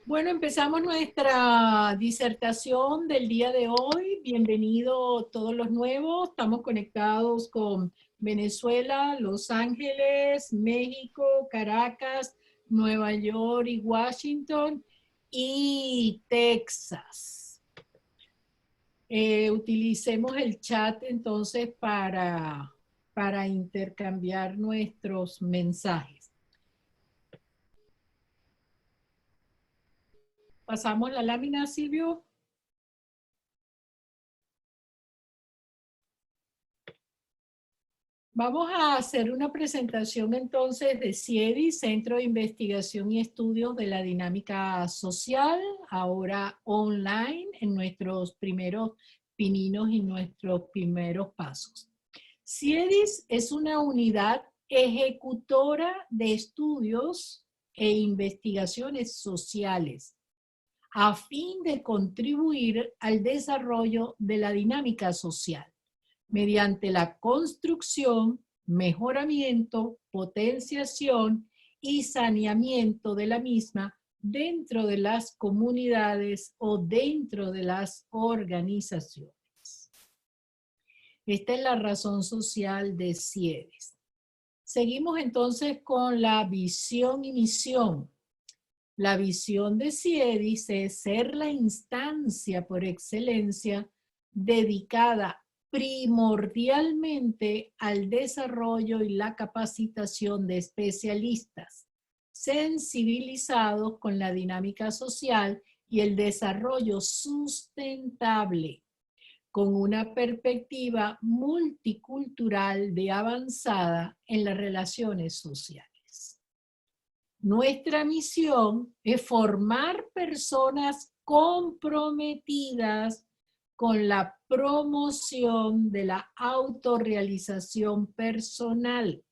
Bueno, empezamos nuestra disertación del día de hoy. Bienvenidos todos los nuevos. Estamos conectados con Venezuela, Los Ángeles, México, Caracas, Nueva York y Washington y Texas. Utilicemos el chat entonces para intercambiar nuestros mensajes. Pasamos la lámina, Silvio. Vamos a hacer una presentación entonces de CIEDI, Centro de Investigación y Estudios de la Dinámica Social, ahora online en nuestros primeros pininos y nuestros primeros pasos. CIEDIS es una unidad ejecutora de estudios e investigaciones sociales a fin de contribuir al desarrollo de la dinámica social mediante la construcción, mejoramiento, potenciación y saneamiento de la misma dentro de las comunidades o dentro de las organizaciones. Esta es la razón social de CIEDIS. Seguimos entonces con la visión y misión. La visión de CIEDIS es ser la instancia por excelencia dedicada primordialmente al desarrollo y la capacitación de especialistas sensibilizados con la dinámica social y el desarrollo sustentable, con una perspectiva multicultural de avanzada en las relaciones sociales. Nuestra misión es formar personas comprometidas con la promoción de la autorrealización personal,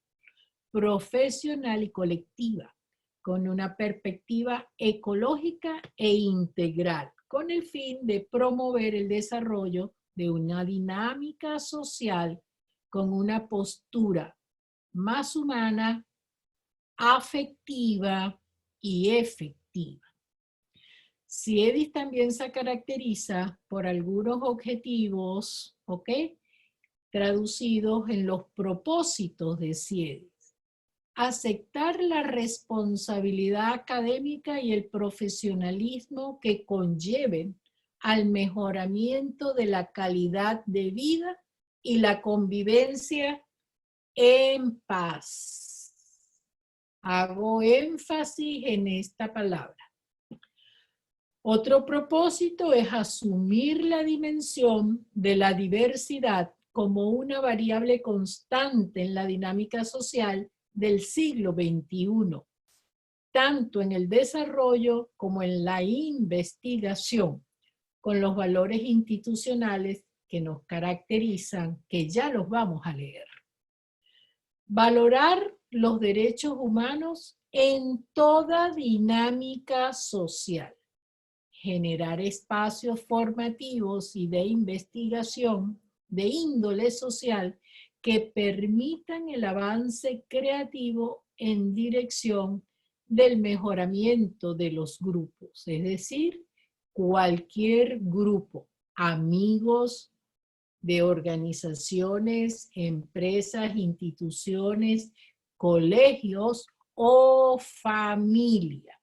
profesional y colectiva, con una perspectiva ecológica e integral, con el fin de promover el desarrollo de una dinámica social con una postura más humana, afectiva y efectiva. CIEDIS también se caracteriza por algunos objetivos, ¿ok?, traducidos en los propósitos de CIEDIS. Aceptar la responsabilidad académica y el profesionalismo que conlleven al mejoramiento de la calidad de vida y la convivencia en paz. Hago énfasis en esta palabra. Otro propósito es asumir la dimensión de la diversidad como una variable constante en la dinámica social del siglo XXI, tanto en el desarrollo como en la investigación, con los valores institucionales que nos caracterizan, que ya los vamos a leer. Valorar los derechos humanos en toda dinámica social. Generar espacios formativos y de investigación de índole social que permitan el avance creativo en dirección del mejoramiento de los grupos, es decir, cualquier grupo, amigos de organizaciones, empresas, instituciones, colegios o familia.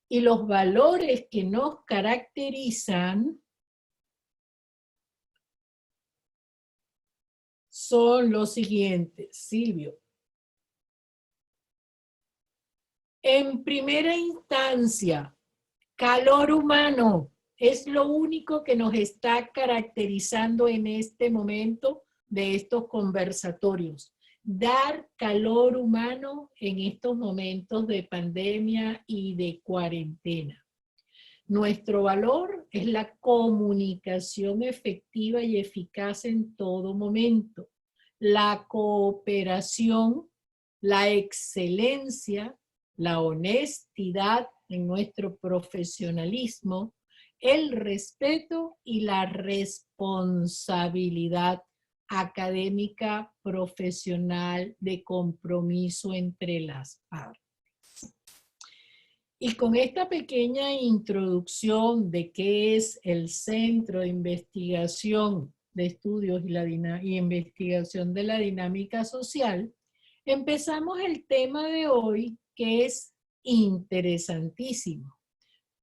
Y los valores que nos caracterizan son los siguientes. Silvio. En primera instancia, calor humano es lo único que nos está caracterizando en este momento de estos conversatorios. Dar calor humano en estos momentos de pandemia y de cuarentena. Nuestro valor es la comunicación efectiva y eficaz en todo momento, la cooperación, la excelencia, la honestidad en nuestro profesionalismo, el respeto y la responsabilidad académica, profesional, de compromiso entre las partes. Y con esta pequeña introducción de qué es el Centro de Investigación de Estudios y Investigación de la Dinámica Social, empezamos el tema de hoy, que es interesantísimo.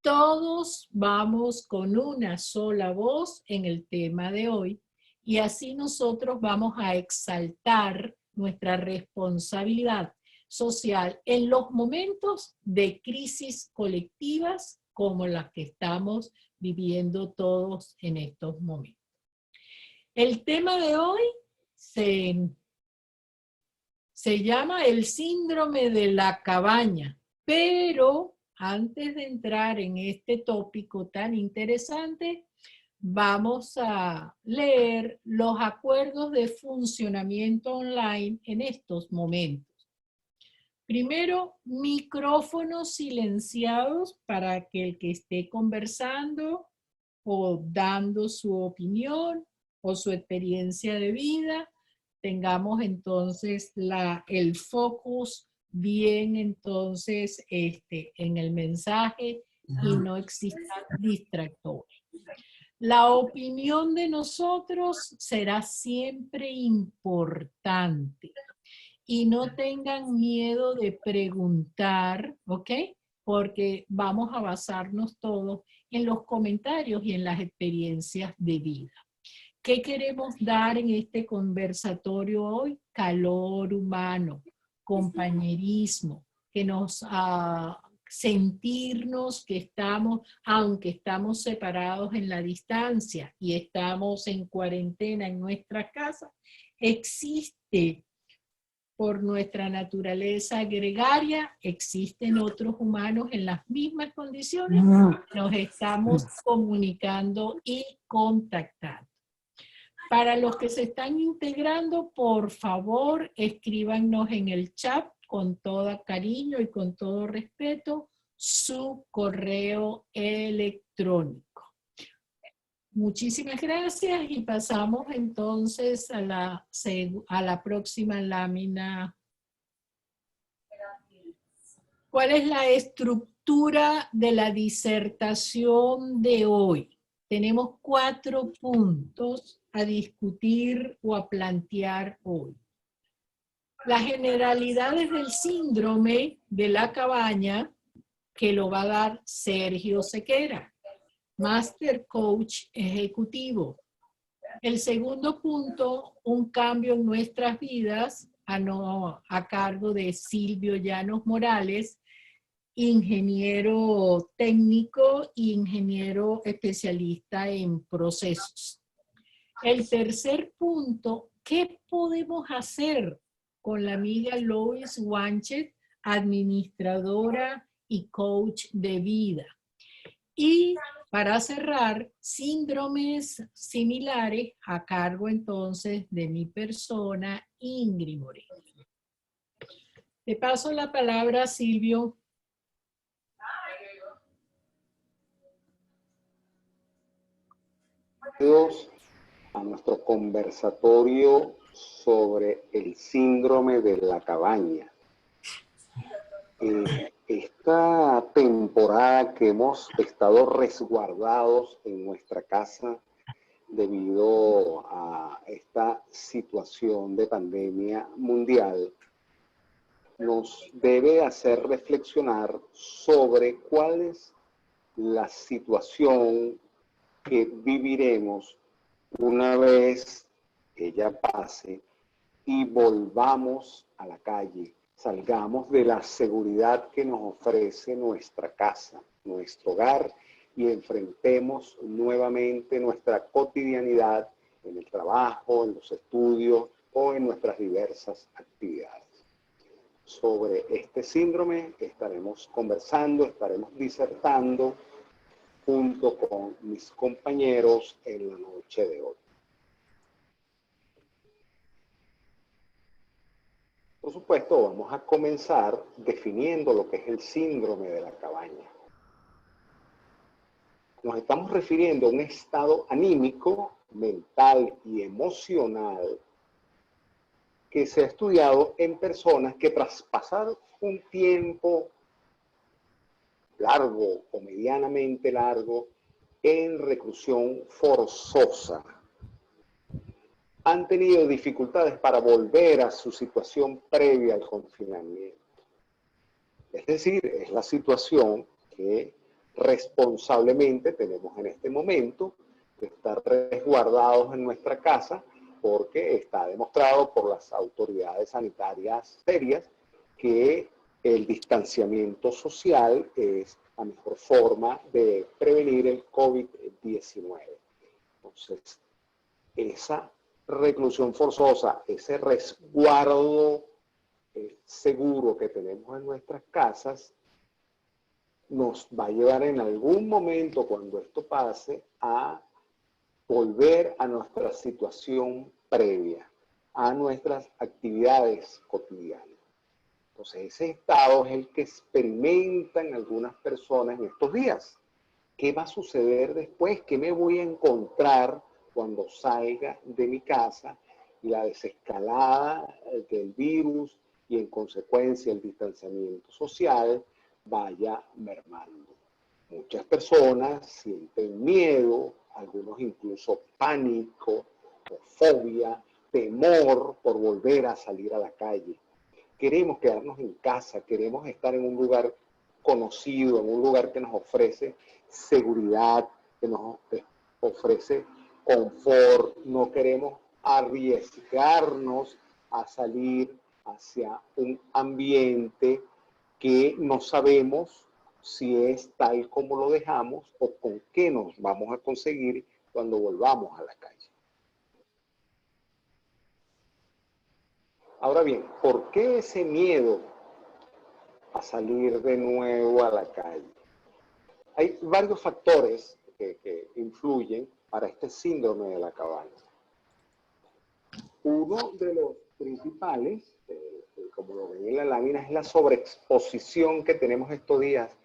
Todos vamos con una sola voz en el tema de hoy y así nosotros vamos a exaltar nuestra responsabilidad social en los momentos de crisis colectivas como las que estamos viviendo todos en estos momentos. El tema de hoy se llama el síndrome de la cabaña, pero antes de entrar en este tópico tan interesante, vamos a leer los acuerdos de funcionamiento online en estos momentos. Primero, micrófonos silenciados para que el que esté conversando o dando su opinión o su experiencia de vida, tengamos entonces el focus bien entonces en el mensaje y no existan distractores. La opinión de nosotros será siempre importante y no tengan miedo de preguntar, ¿ok? Porque vamos a basarnos todos en los comentarios y en las experiencias de vida. ¿Qué queremos dar en este conversatorio hoy? Calor humano, compañerismo, que nos sentirnos que estamos, aunque estamos separados en la distancia y estamos en cuarentena en nuestra casa, existe por nuestra naturaleza gregaria, existen otros humanos en las mismas condiciones, nos estamos comunicando y contactando. Para los que se están integrando, por favor, escríbanos en el chat con todo cariño y con todo respeto su correo electrónico. Muchísimas gracias y pasamos entonces a la próxima lámina. ¿Cuál es la estructura de la disertación de hoy? Tenemos 4 puntos a discutir o a plantear hoy. Las generalidades del síndrome de la cabaña, que lo va a dar Sergio Sequera, Master Coach Ejecutivo. El segundo punto, un cambio en nuestras vidas, a cargo de Silvio Llanos Morales, ingeniero técnico e ingeniero especialista en procesos. El tercer punto, ¿qué podemos hacer con la amiga Lois Wanchet, administradora y coach de vida? Y para cerrar, síndromes similares a cargo entonces de mi persona, Ingrid Moreno. Te paso la palabra, Silvio. A nuestro conversatorio sobre el síndrome de la cabaña. Esta temporada que hemos estado resguardados en nuestra casa debido a esta situación de pandemia mundial, nos debe hacer reflexionar sobre cuál es la situación que viviremos una vez que ya pase y volvamos a la calle, salgamos de la seguridad que nos ofrece nuestra casa, nuestro hogar, y enfrentemos nuevamente nuestra cotidianidad en el trabajo, en los estudios o en nuestras diversas actividades. Sobre este síndrome estaremos conversando, estaremos disertando junto con mis compañeros en la noche de hoy. Por supuesto, vamos a comenzar definiendo lo que es el síndrome de la cabaña. Nos estamos refiriendo a un estado anímico, mental y emocional que se ha estudiado en personas que tras pasar un tiempo largo o medianamente largo en reclusión forzosa han tenido dificultades para volver a su situación previa al confinamiento. Es decir, es la situación que responsablemente tenemos en este momento de estar resguardados en nuestra casa, porque está demostrado por las autoridades sanitarias serias que el distanciamiento social es la mejor forma de prevenir el COVID-19. Entonces, esa reclusión forzosa, ese resguardo seguro que tenemos en nuestras casas, nos va a llevar en algún momento, cuando esto pase, a volver a nuestra situación previa, a nuestras actividades cotidianas. Entonces, ese estado es el que experimentan algunas personas en estos días. ¿Qué va a suceder después? ¿Qué me voy a encontrar cuando salga de mi casa? Y la desescalada del virus y en consecuencia el distanciamiento social vaya mermando. Muchas personas sienten miedo, algunos incluso pánico, o fobia, temor por volver a salir a la calle. Queremos quedarnos en casa, queremos estar en un lugar conocido, en un lugar que nos ofrece seguridad, que nos ofrece confort. No queremos arriesgarnos a salir hacia un ambiente que no sabemos si es tal como lo dejamos o con qué nos vamos a conseguir cuando volvamos a la calle. Ahora bien, ¿por qué ese miedo a salir de nuevo a la calle? Hay varios factores que influyen para este síndrome de la cabaña. Uno de los principales, como lo ven en la lámina, es la sobreexposición que tenemos estos días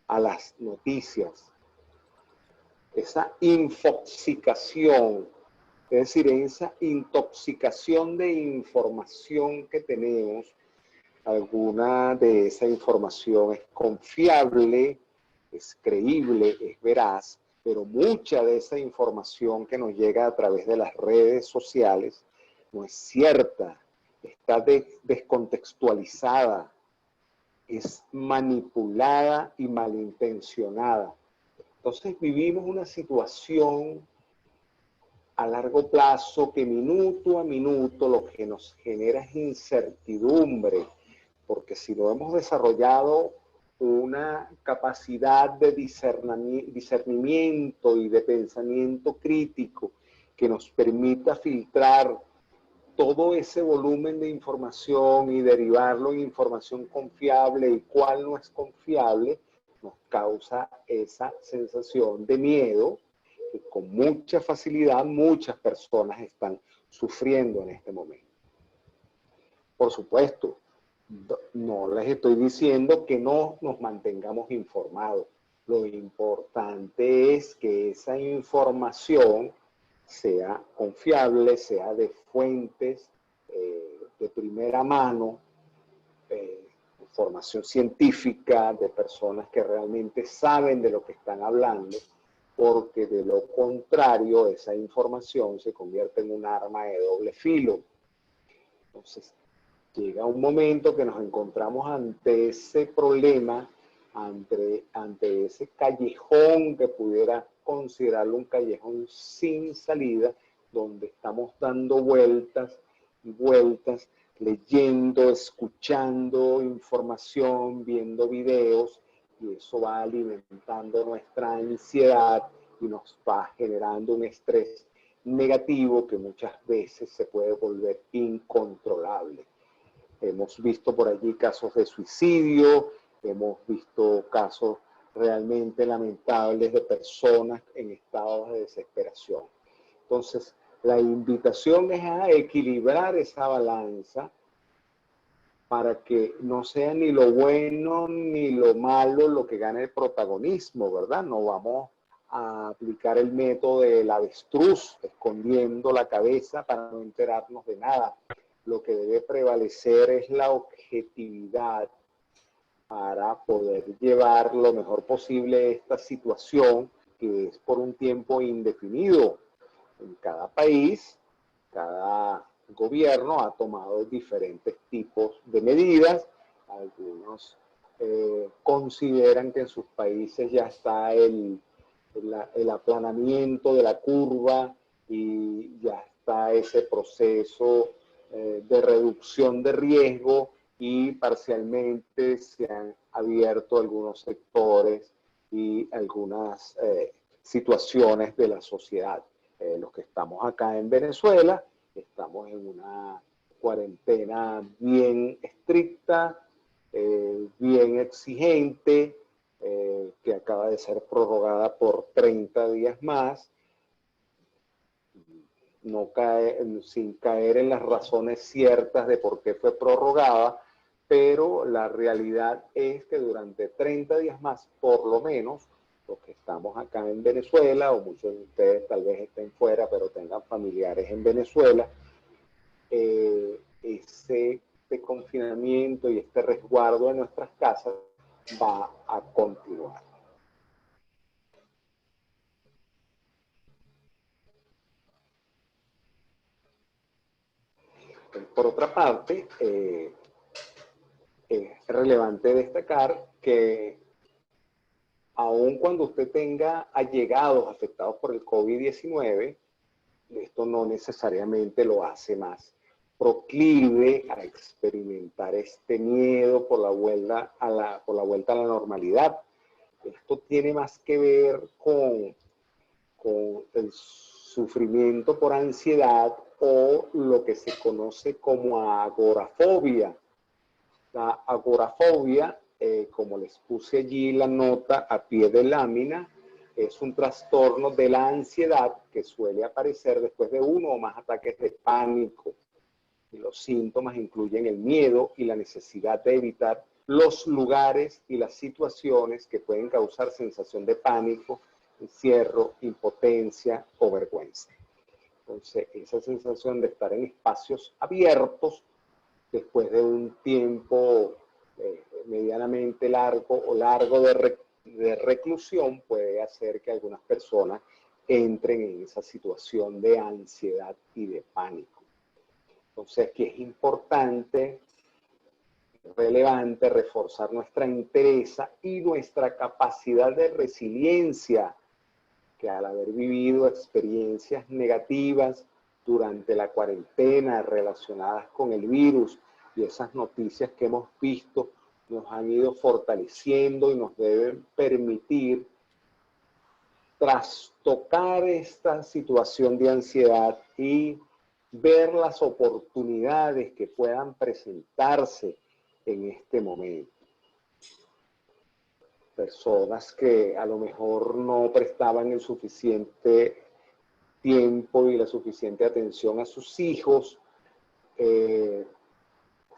a las noticias. Esa infoxicación, es decir, esa intoxicación de información que tenemos. Alguna de esa información es confiable, es creíble, es veraz, pero mucha de esa información que nos llega a través de las redes sociales no es cierta, está descontextualizada, es manipulada y malintencionada. Entonces vivimos una situación a largo plazo que minuto a minuto lo que nos genera es incertidumbre, porque si no hemos desarrollado una capacidad de discernimiento y de pensamiento crítico que nos permita filtrar todo ese volumen de información y derivarlo en información confiable y cuál no es confiable, nos causa esa sensación de miedo que con mucha facilidad muchas personas están sufriendo en este momento. Por supuesto, no les estoy diciendo que no nos mantengamos informados. Lo importante es que esa información sea confiable, sea de fuentes de primera mano, información científica, de personas que realmente saben de lo que están hablando, porque de lo contrario esa información se convierte en un arma de doble filo. Entonces, llega un momento que nos encontramos ante ese problema, ante ese callejón que pudiera considerarlo un callejón sin salida, donde estamos dando vueltas y vueltas, leyendo, escuchando información, viendo videos, y eso va alimentando nuestra ansiedad y nos va generando un estrés negativo que muchas veces se puede volver incontrolable. Hemos visto por allí casos de suicidio, hemos visto casos realmente lamentables de personas en estados de desesperación. Entonces, la invitación es a equilibrar esa balanza para que no sea ni lo bueno ni lo malo lo que gane el protagonismo, ¿verdad? No vamos a aplicar el método del avestruz, escondiendo la cabeza para no enterarnos de nada. Lo que debe prevalecer es la objetividad para poder llevar lo mejor posible esta situación que es por un tiempo indefinido. En cada país, cada gobierno ha tomado diferentes tipos de medidas. Algunos consideran que en sus países ya está el aplanamiento de la curva y ya está ese proceso de reducción de riesgo, y parcialmente se han abierto algunos sectores y algunas situaciones de la sociedad. Los que estamos acá en Venezuela, estamos en una cuarentena bien estricta, bien exigente, que acaba de ser prorrogada por 30 días más, sin caer en las razones ciertas de por qué fue prorrogada, pero la realidad es que durante 30 días más, por lo menos, los que estamos acá en Venezuela, o muchos de ustedes tal vez estén fuera, pero tengan familiares en Venezuela, ese confinamiento y este resguardo de nuestras casas va a continuar. Por otra parte, es relevante destacar que aun cuando usted tenga allegados afectados por el COVID-19, esto no necesariamente lo hace más proclive a experimentar este miedo por la vuelta a la normalidad. Esto tiene más que ver con el sufrimiento por ansiedad o lo que se conoce como agorafobia. La agorafobia, como les puse allí la nota a pie de lámina, es un trastorno de la ansiedad que suele aparecer después de uno o más ataques de pánico. Y los síntomas incluyen el miedo y la necesidad de evitar los lugares y las situaciones que pueden causar sensación de pánico, encierro, impotencia o vergüenza. Entonces, esa sensación de estar en espacios abiertos después de un tiempo medianamente largo o largo de reclusión puede hacer que algunas personas entren en esa situación de ansiedad y de pánico. Entonces, que es importante, relevante, reforzar nuestra entereza y nuestra capacidad de resiliencia, que al haber vivido experiencias negativas durante la cuarentena relacionadas con el virus y esas noticias que hemos visto nos han ido fortaleciendo y nos deben permitir trastocar esta situación de ansiedad y ver las oportunidades que puedan presentarse en este momento. Personas que a lo mejor no prestaban el suficiente tiempo y la suficiente atención a sus hijos,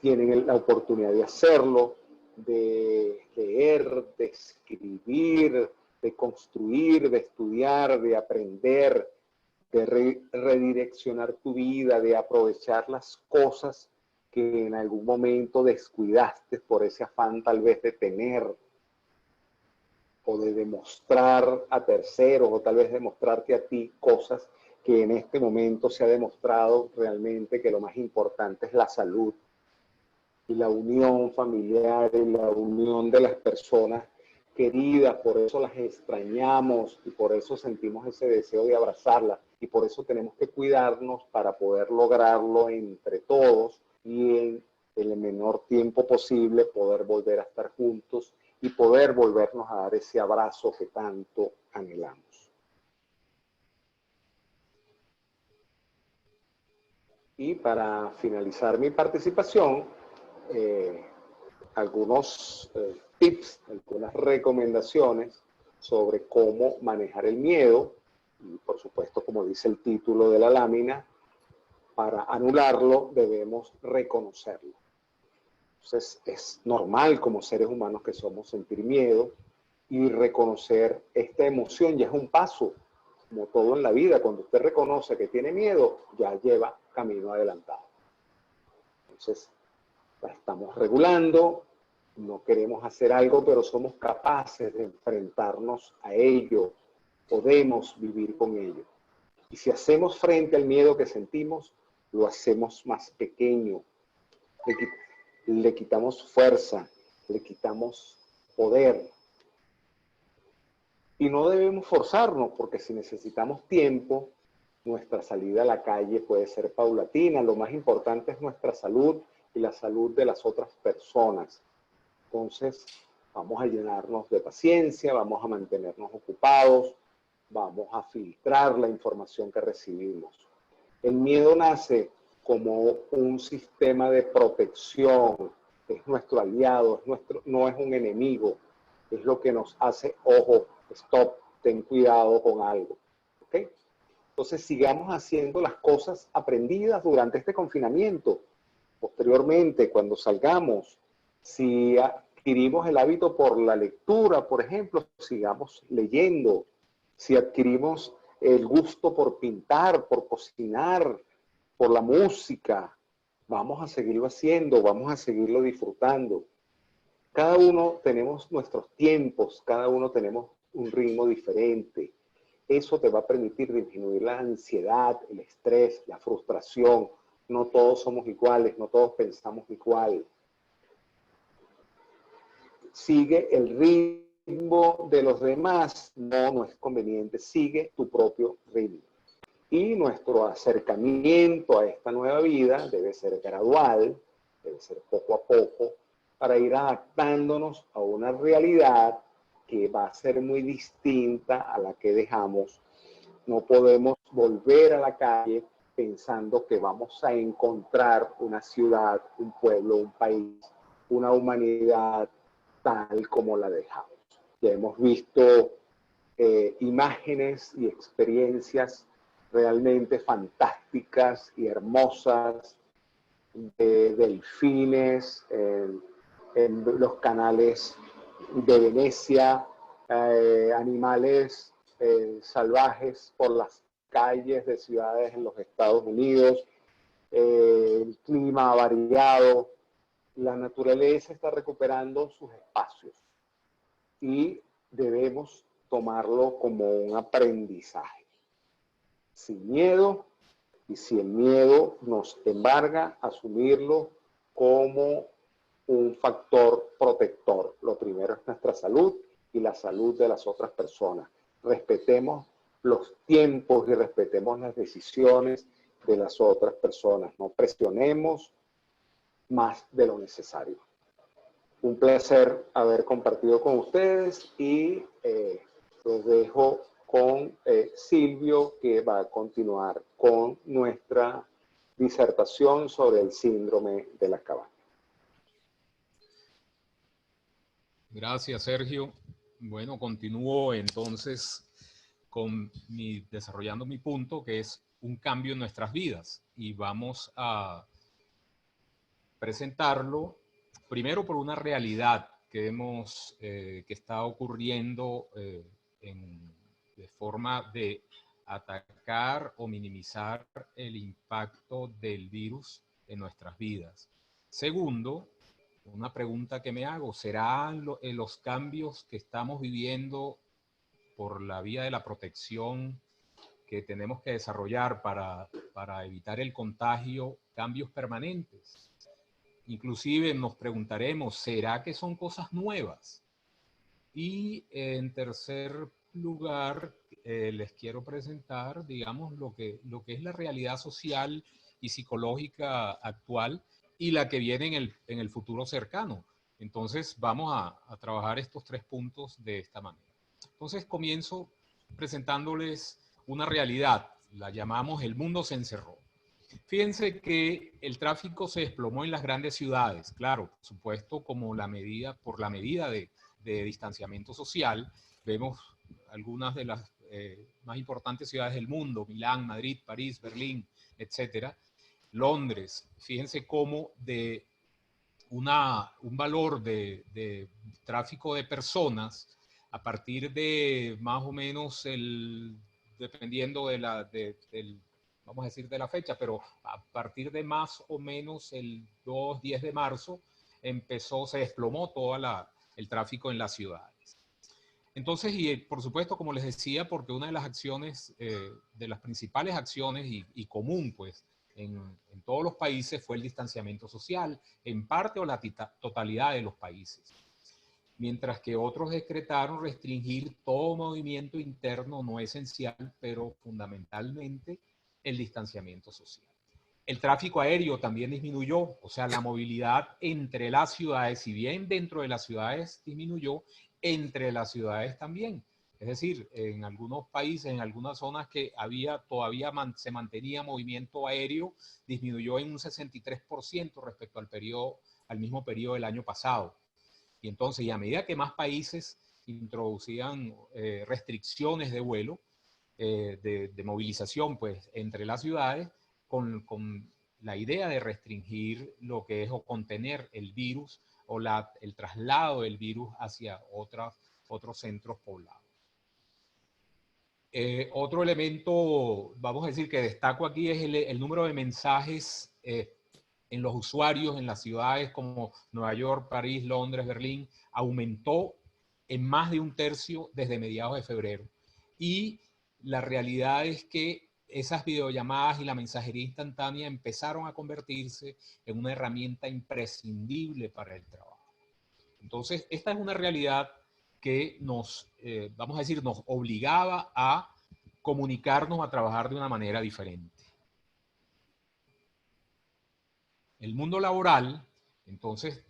tienen la oportunidad de hacerlo, de leer, de escribir, de construir, de estudiar, de aprender, de redireccionar tu vida, de aprovechar las cosas que en algún momento descuidaste por ese afán tal vez de tener, o de demostrar a terceros, o tal vez demostrarte a ti cosas que en este momento se ha demostrado realmente que lo más importante es la salud y la unión familiar y la unión de las personas queridas. Por eso las extrañamos y por eso sentimos ese deseo de abrazarlas, y por eso tenemos que cuidarnos para poder lograrlo entre todos y en el menor tiempo posible poder volver a estar juntos y poder volvernos a dar ese abrazo que tanto anhelamos. Y para finalizar mi participación, algunos tips, algunas recomendaciones sobre cómo manejar el miedo, y por supuesto, como dice el título de la lámina, para anularlo debemos reconocerlo. Entonces, es normal como seres humanos que somos sentir miedo, y reconocer esta emoción ya es un paso, como todo en la vida. Cuando usted reconoce que tiene miedo, ya lleva camino adelantado. Entonces, la estamos regulando, no queremos hacer algo, pero somos capaces de enfrentarnos a ello, podemos vivir con ello. Y si hacemos frente al miedo que sentimos, lo hacemos más pequeño, le quitamos fuerza, le quitamos poder. Y no debemos forzarnos, porque si necesitamos tiempo, nuestra salida a la calle puede ser paulatina. Lo más importante es nuestra salud y la salud de las otras personas. Entonces, vamos a llenarnos de paciencia, vamos a mantenernos ocupados, vamos a filtrar la información que recibimos. El miedo nace como un sistema de protección, es nuestro aliado, no es un enemigo, es lo que nos hace, ojo, stop, ten cuidado con algo. ¿Okay? Entonces sigamos haciendo las cosas aprendidas durante este confinamiento. Posteriormente, cuando salgamos, si adquirimos el hábito por la lectura, por ejemplo, sigamos leyendo. Si adquirimos el gusto por pintar, por cocinar, por la música, vamos a seguirlo haciendo, vamos a seguirlo disfrutando. Cada uno tenemos nuestros tiempos, cada uno tenemos un ritmo diferente. Eso te va a permitir disminuir la ansiedad, el estrés, la frustración. No todos somos iguales, no todos pensamos igual. Sigue el ritmo de los demás, no es conveniente, sigue tu propio ritmo. Y nuestro acercamiento a esta nueva vida debe ser gradual, debe ser poco a poco, para ir adaptándonos a una realidad que va a ser muy distinta a la que dejamos. No podemos volver a la calle pensando que vamos a encontrar una ciudad, un pueblo, un país, una humanidad tal como la dejamos. Ya hemos visto imágenes y experiencias realmente fantásticas y hermosas de delfines en los canales de Venecia, animales salvajes por las calles de ciudades en los Estados Unidos, el clima variado. La naturaleza está recuperando sus espacios y debemos tomarlo como un aprendizaje. Sin miedo, y si el miedo nos embarga, asumirlo como un factor protector. Lo primero es nuestra salud y la salud de las otras personas. Respetemos los tiempos y respetemos las decisiones de las otras personas. No presionemos más de lo necesario. Un placer haber compartido con ustedes y los dejo con Silvio, que va a continuar con nuestra disertación sobre el síndrome de la cabaña. Gracias, Sergio. Bueno, continúo entonces desarrollando mi punto, que es un cambio en nuestras vidas. Y vamos a presentarlo primero por una realidad que está ocurriendo de forma de atacar o minimizar el impacto del virus en nuestras vidas. Segundo, una pregunta que me hago, ¿serán los cambios que estamos viviendo por la vía de la protección que tenemos que desarrollar para evitar el contagio cambios permanentes? Inclusive nos preguntaremos, ¿será que son cosas nuevas? Y en tercer lugar, les quiero presentar, digamos, lo que es la realidad social y psicológica actual y la que viene en el futuro cercano. Entonces, vamos a trabajar estos tres puntos de esta manera. Entonces, comienzo presentándoles una realidad, la llamamos el mundo se encerró. Fíjense que el tráfico se desplomó en las grandes ciudades, claro, por supuesto, por la medida de distanciamiento social. Vemos algunas de las más importantes ciudades del mundo, Milán, Madrid, París, Berlín, etcétera. Londres, fíjense cómo de un valor de tráfico de personas a partir de más o menos dependiendo vamos a decir de la fecha, pero a partir de más o menos el 10 de marzo, se desplomó todo el tráfico en las ciudades. Entonces, y por supuesto, como les decía, porque una de las acciones, de las principales acciones y común, pues, en todos los países fue el distanciamiento social, en parte o la totalidad de los países. Mientras que otros decretaron restringir todo movimiento interno no esencial, pero fundamentalmente el distanciamiento social. El tráfico aéreo también disminuyó, o sea, la movilidad entre las ciudades, si bien dentro de las ciudades disminuyó, entre las ciudades también. Es decir, en algunos países, en algunas zonas que todavía se mantenía movimiento aéreo, disminuyó en un 63% respecto al mismo periodo del año pasado. Y entonces, y a medida que más países introducían restricciones de vuelo, de movilización, pues, entre las ciudades, con la idea de restringir lo que es o contener el virus o el traslado del virus hacia otros centros poblados. Otro elemento, vamos a decir, que destaco aquí es el número de mensajes en los usuarios en las ciudades como Nueva York, París, Londres, Berlín, aumentó en más de un tercio desde mediados de febrero. Y la realidad es que esas videollamadas y la mensajería instantánea empezaron a convertirse en una herramienta imprescindible para el trabajo. Entonces, esta es una realidad que vamos a decir, nos obligaba a comunicarnos, a trabajar de una manera diferente. El mundo laboral, entonces,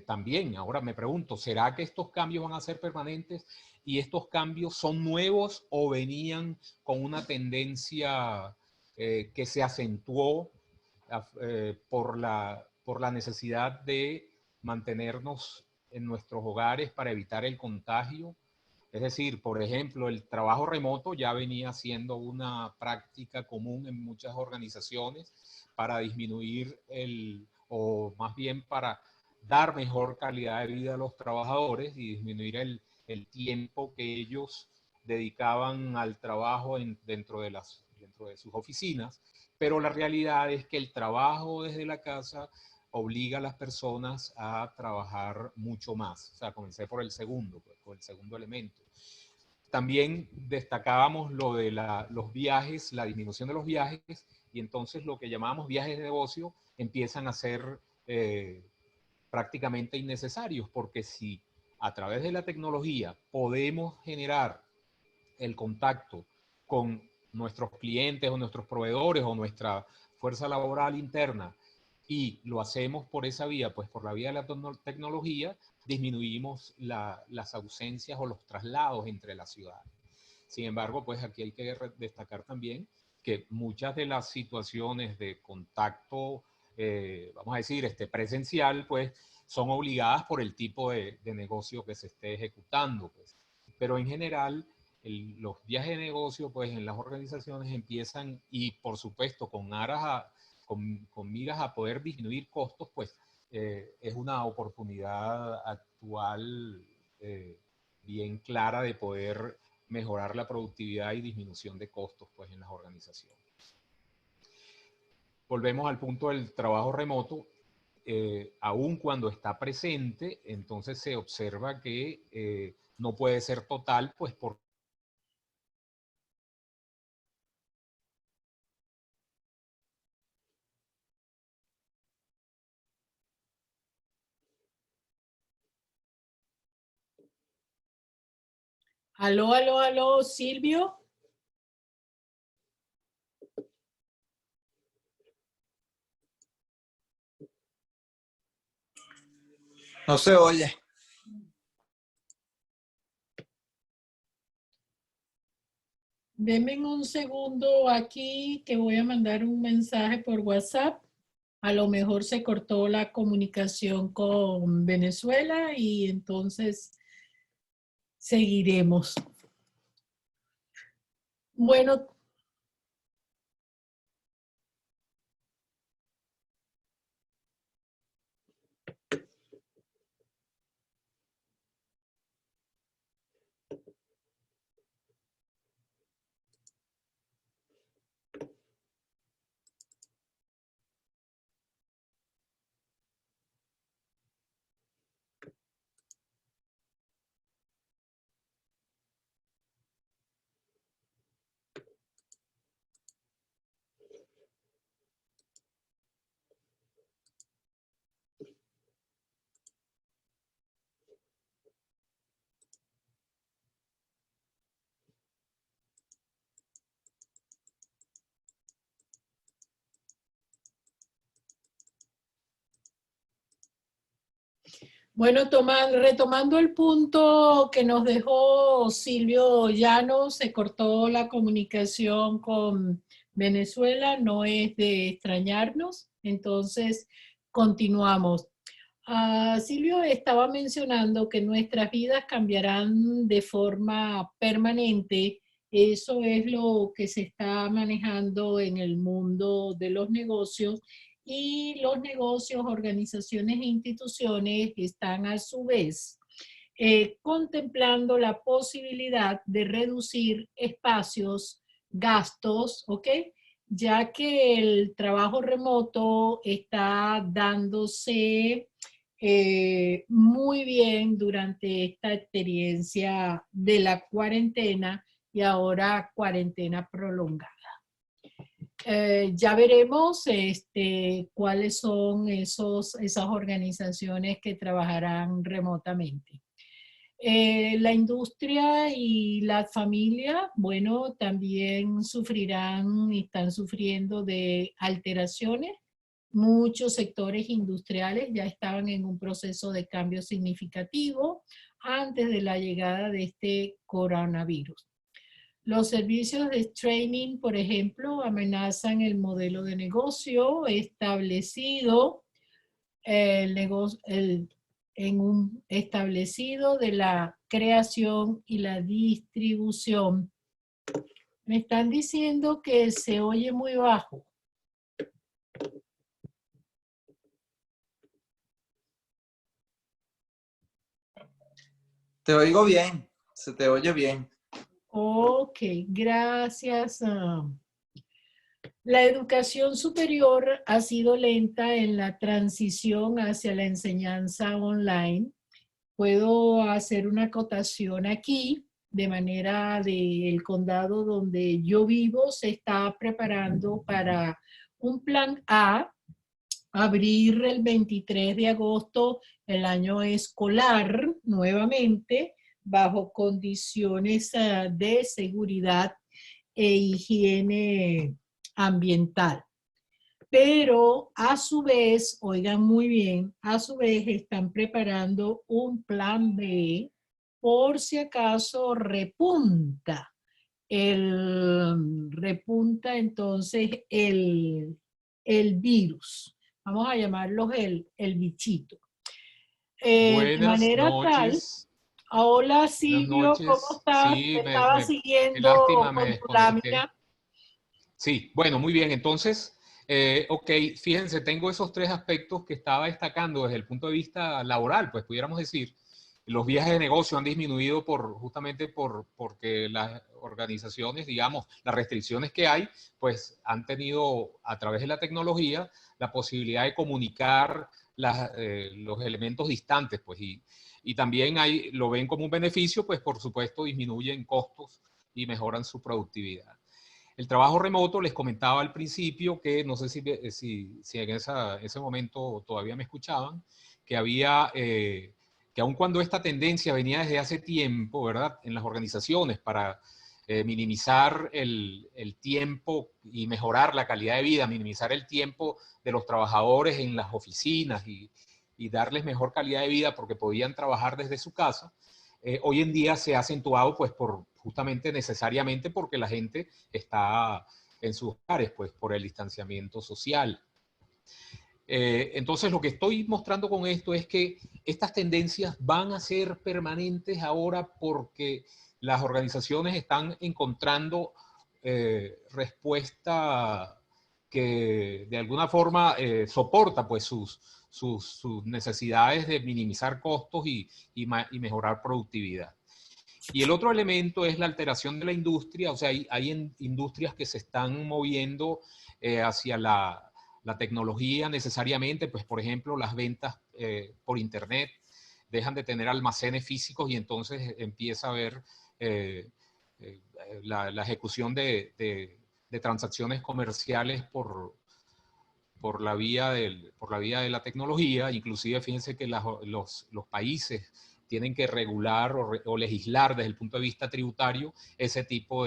también, ahora me pregunto, ¿será que estos cambios van a ser permanentes? ¿Y estos cambios son nuevos o venían con una tendencia que se acentuó por la necesidad de mantenernos en nuestros hogares para evitar el contagio? Es decir, por ejemplo, el trabajo remoto ya venía siendo una práctica común en muchas organizaciones para disminuir o más bien para dar mejor calidad de vida a los trabajadores y disminuir el tiempo que ellos dedicaban al trabajo dentro de sus oficinas. Pero la realidad es que el trabajo desde la casa obliga a las personas a trabajar mucho más. O sea, comencé por el segundo, pues, por el segundo elemento. También destacábamos lo de los viajes, la disminución de los viajes, y entonces lo que llamábamos viajes de negocio empiezan a ser prácticamente innecesarios, porque si a través de la tecnología podemos generar el contacto con nuestros clientes o nuestros proveedores o nuestra fuerza laboral interna y lo hacemos por esa vía, pues por la vía de la tecnología, disminuimos las ausencias o los traslados entre las ciudades. Sin embargo, pues aquí hay que destacar también que muchas de las situaciones de contacto, vamos a decir, presencial, pues son obligadas por el tipo de negocio que se esté ejecutando. Pues. Pero en general, los viajes de negocio, pues en las organizaciones empiezan, y por supuesto con miras a poder disminuir costos, pues es una oportunidad actual bien clara de poder mejorar la productividad y disminución de costos, pues, en las organizaciones. Volvemos al punto del trabajo remoto. Aun cuando está presente, entonces se observa que no puede ser total, pues por Aló, aló, aló, Silvio. No se oye. Denme un segundo aquí que voy a mandar un mensaje por WhatsApp. A lo mejor se cortó la comunicación con Venezuela y entonces seguiremos. Bueno, Bueno, retomando el punto que nos dejó Silvio Llano, se cortó la comunicación con Venezuela, no es de extrañarnos, entonces continuamos. Silvio estaba mencionando que nuestras vidas cambiarán de forma permanente. Eso es lo que se está manejando en el mundo de los negocios y los negocios, organizaciones e instituciones están a su vez contemplando la posibilidad de reducir espacios, gastos, ¿ok? Ya que el trabajo remoto está dándose muy bien durante esta experiencia de la cuarentena y ahora cuarentena prolongada. Ya veremos cuáles son esas organizaciones que trabajarán remotamente. La industria y la familia, bueno, también sufrirán y están sufriendo de alteraciones. Muchos sectores industriales ya estaban en un proceso de cambio significativo antes de la llegada de este coronavirus. Los servicios de training, por ejemplo, amenazan el modelo de negocio establecido, en un establecido de la creación y la distribución. Me están diciendo que se oye muy bajo. Te oigo bien, se te oye bien. Ok, gracias. La educación superior ha sido lenta en la transición hacia la enseñanza online. Puedo hacer una acotación aquí, de manera del condado donde yo vivo se está preparando para un plan A, abrir el 23 de agosto el año escolar nuevamente bajo condiciones de seguridad e higiene ambiental. Pero a su vez, oigan muy bien, a su vez están preparando un plan B por si acaso repunta entonces el virus. Vamos a llamarlos el bichito. De Buenas manera tal, noches. hola Buenas Silvio, ¿cómo noches. estás? Sí, Te estaba qué siguiendo lástima, me con tu desconecté. lámina. Sí, bueno, muy bien. Entonces, ok, fíjense, tengo esos tres aspectos que estaba destacando desde el punto de vista laboral, pues pudiéramos decir. Los viajes de negocio han disminuido justamente porque las organizaciones, digamos, las restricciones que hay, pues han tenido a través de la tecnología la posibilidad de comunicar los elementos distantes, pues, y también lo ven como un beneficio, pues por supuesto disminuyen costos y mejoran su productividad. El trabajo remoto, les comentaba al principio que, no sé si en ese momento todavía me escuchaban, que que aun cuando esta tendencia venía desde hace tiempo, ¿verdad? En las organizaciones para minimizar el tiempo y mejorar la calidad de vida, minimizar el tiempo de los trabajadores en las oficinas y darles mejor calidad de vida porque podían trabajar desde su casa, hoy en día se ha acentuado pues justamente necesariamente porque la gente está en sus hogares, pues por el distanciamiento social. Entonces lo que estoy mostrando con esto es que estas tendencias van a ser permanentes ahora porque las organizaciones están encontrando respuesta que de alguna forma soporta pues sus necesidades de minimizar costos y mejorar productividad. Y el otro elemento es la alteración de la industria, o sea, hay industrias que se están moviendo hacia la tecnología necesariamente, pues por ejemplo las ventas por internet dejan de tener almacenes físicos y entonces empieza a haber la ejecución de transacciones comerciales por la vía de la tecnología. Inclusive fíjense que los países tienen que regular o legislar desde el punto de vista tributario ese tipo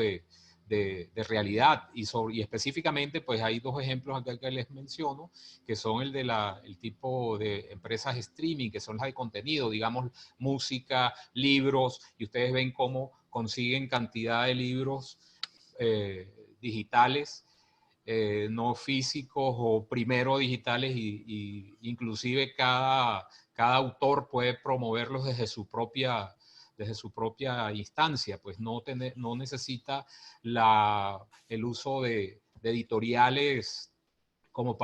de realidad. Y específicamente, pues hay dos ejemplos acá que les menciono, que son el tipo de empresas streaming, que son las de contenido, digamos, música, libros, y ustedes ven cómo consiguen cantidad de libros digitales, no físicos o primero digitales, y inclusive cada autor puede promoverlos desde su propia instancia, pues no necesita el uso de editoriales como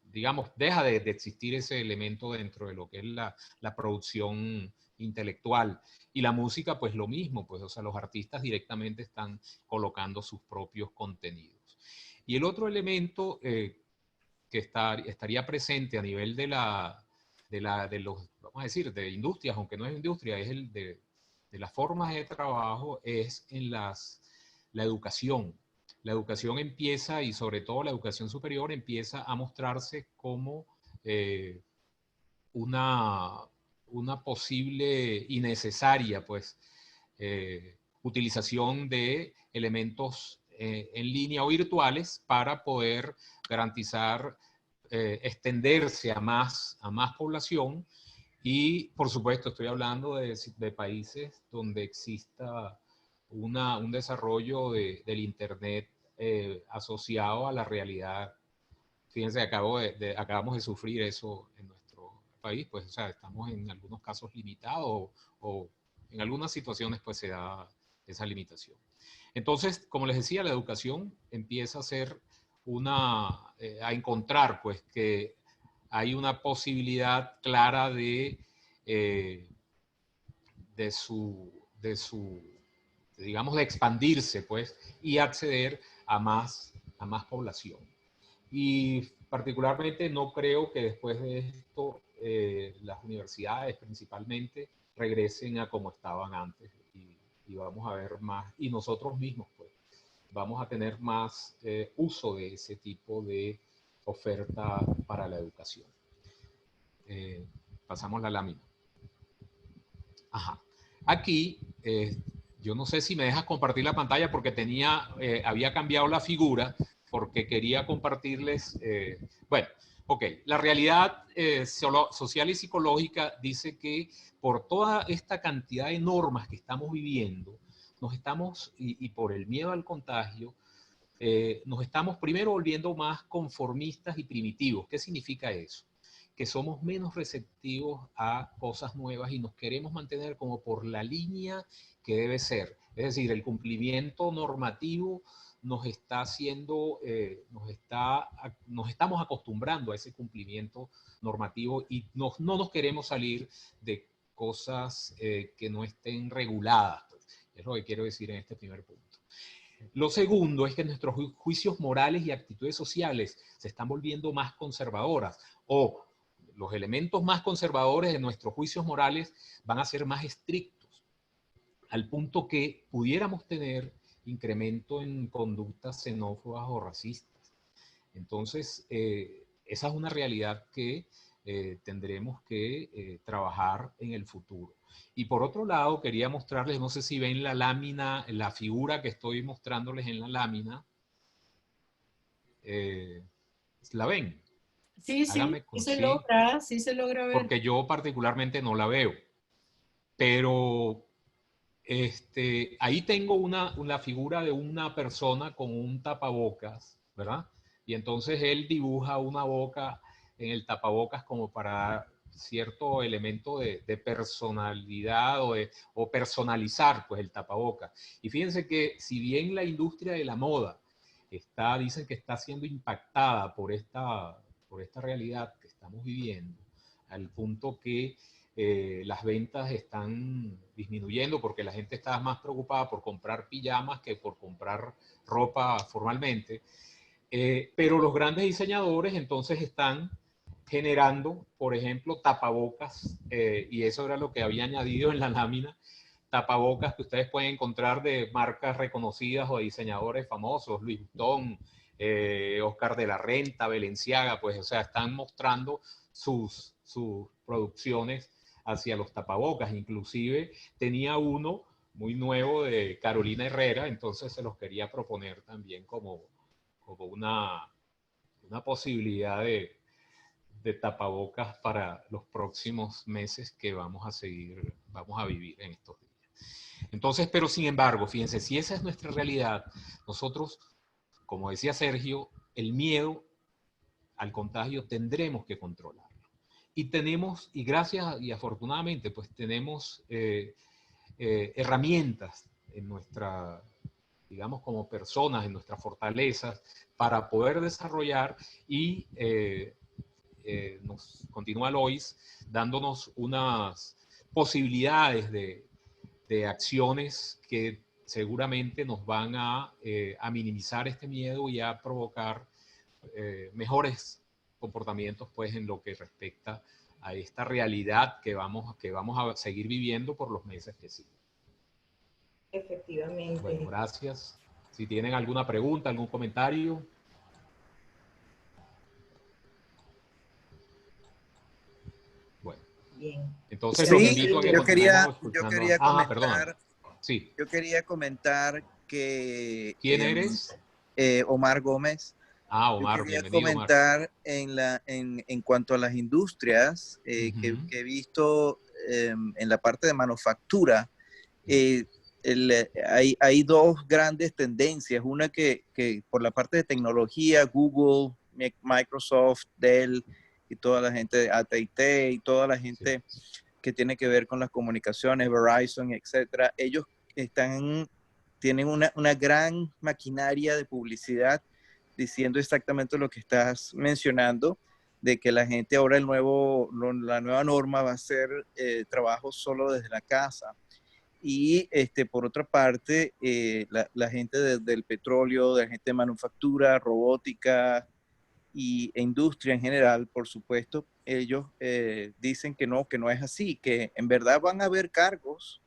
digamos, deja de existir ese elemento dentro de lo que es la producción intelectual. Y la música, pues lo mismo, pues, o sea, los artistas directamente están colocando sus propios contenidos. Y el otro elemento que estaría presente a nivel de los, vamos a decir, de industrias, aunque no es industria, es el de las formas de trabajo, es en la educación. La educación empieza, y sobre todo la educación superior, empieza a mostrarse como una posible y necesaria, pues, utilización de elementos en línea o virtuales para poder garantizar extenderse a más población. Y por supuesto estoy hablando de países donde exista un desarrollo del Internet asociado a la realidad. Fíjense, acabamos de sufrir eso en nuestro país, pues, o sea, estamos en algunos casos limitados o en algunas situaciones pues se da esa limitación. Entonces, como les decía, la educación empieza a ser a encontrar pues que hay una posibilidad clara de digamos, de expandirse, pues, y acceder a más población. Y particularmente no creo que después de esto las universidades principalmente regresen a como estaban antes, y vamos a ver más, y nosotros mismos pues vamos a tener más uso de ese tipo de oferta para la educación. Pasamos la lámina. Ajá. Aquí, yo no sé si me dejas compartir la pantalla porque había cambiado la figura porque quería compartirles, bueno, ok, la realidad social y psicológica dice que por toda esta cantidad de normas que estamos viviendo, y por el miedo al contagio, nos estamos primero volviendo más conformistas y primitivos. ¿Qué significa eso? Que somos menos receptivos a cosas nuevas y nos queremos mantener como por la línea que debe ser. Es decir, el cumplimiento normativo nos está haciendo, nos estamos acostumbrando a ese cumplimiento normativo y no nos queremos salir de cosas que no estén reguladas. Es lo que quiero decir en este primer punto. Lo segundo es que nuestros juicios morales y actitudes sociales se están volviendo más conservadoras, o los elementos más conservadores de nuestros juicios morales van a ser más estrictos, al punto que pudiéramos tener incremento en conductas xenófobas o racistas. Entonces, esa es una realidad que tendremos que trabajar en el futuro. Y por otro lado, quería mostrarles, no sé si ven la lámina, la figura que estoy mostrándoles en la lámina. ¿La ven? Sí, Háganme sí con sí se logra ver. porque yo particularmente no la veo. Pero ahí tengo una figura de una persona con un tapabocas, ¿verdad? Y entonces él dibuja una boca en el tapabocas como para dar cierto elemento de personalidad o personalizar pues el tapabocas. Y fíjense que si bien la industria de la moda dicen que está siendo impactada por esta realidad que estamos viviendo, al punto que las ventas están disminuyendo porque la gente está más preocupada por comprar pijamas que por comprar ropa formalmente. Pero los grandes diseñadores entonces están generando, por ejemplo, tapabocas, y eso era lo que había añadido en la lámina, tapabocas que ustedes pueden encontrar de marcas reconocidas o de diseñadores famosos, Louis Vuitton, Oscar de la Renta, Balenciaga, pues, o sea, están mostrando sus producciones hacia los tapabocas. Inclusive tenía uno muy nuevo de Carolina Herrera, entonces se los quería proponer también como una posibilidad de tapabocas para los próximos meses que vamos a vivir en estos días. Entonces, pero sin embargo, fíjense, si esa es nuestra realidad, nosotros, como decía Sergio, el miedo al contagio tendremos que controlarlo. Y gracias y afortunadamente, pues tenemos herramientas en nuestra, digamos, como personas, en nuestras fortalezas, para poder desarrollar y nos continúa Lois dándonos unas posibilidades de acciones que seguramente nos van a minimizar este miedo y a provocar mejores comportamientos pues en lo que respecta a esta realidad que vamos a seguir viviendo por los meses que siguen. Efectivamente. Bueno, gracias. Si tienen alguna pregunta, algún comentario. Bueno. Bien. Entonces Sí, los invito a que continuemos escuchando. Perdón. Sí. Yo quería comentar que... ¿Quién eres? Omar Gómez. Omar, yo quería bienvenido, comentar Omar. En cuanto a las industrias que he visto en la parte de manufactura, hay dos grandes tendencias. Una que por la parte de tecnología, Google, Microsoft, Dell y toda la gente de AT&T y toda la gente que tiene que ver con las comunicaciones, Verizon, etcétera, ellos tienen una gran maquinaria de publicidad diciendo exactamente lo que estás mencionando, de que la gente ahora la nueva norma va a ser trabajo solo desde la casa. Y por otra parte, la gente del petróleo, de la gente de manufactura, robótica e industria en general, por supuesto, ellos dicen que no es así, que en verdad van a haber cargos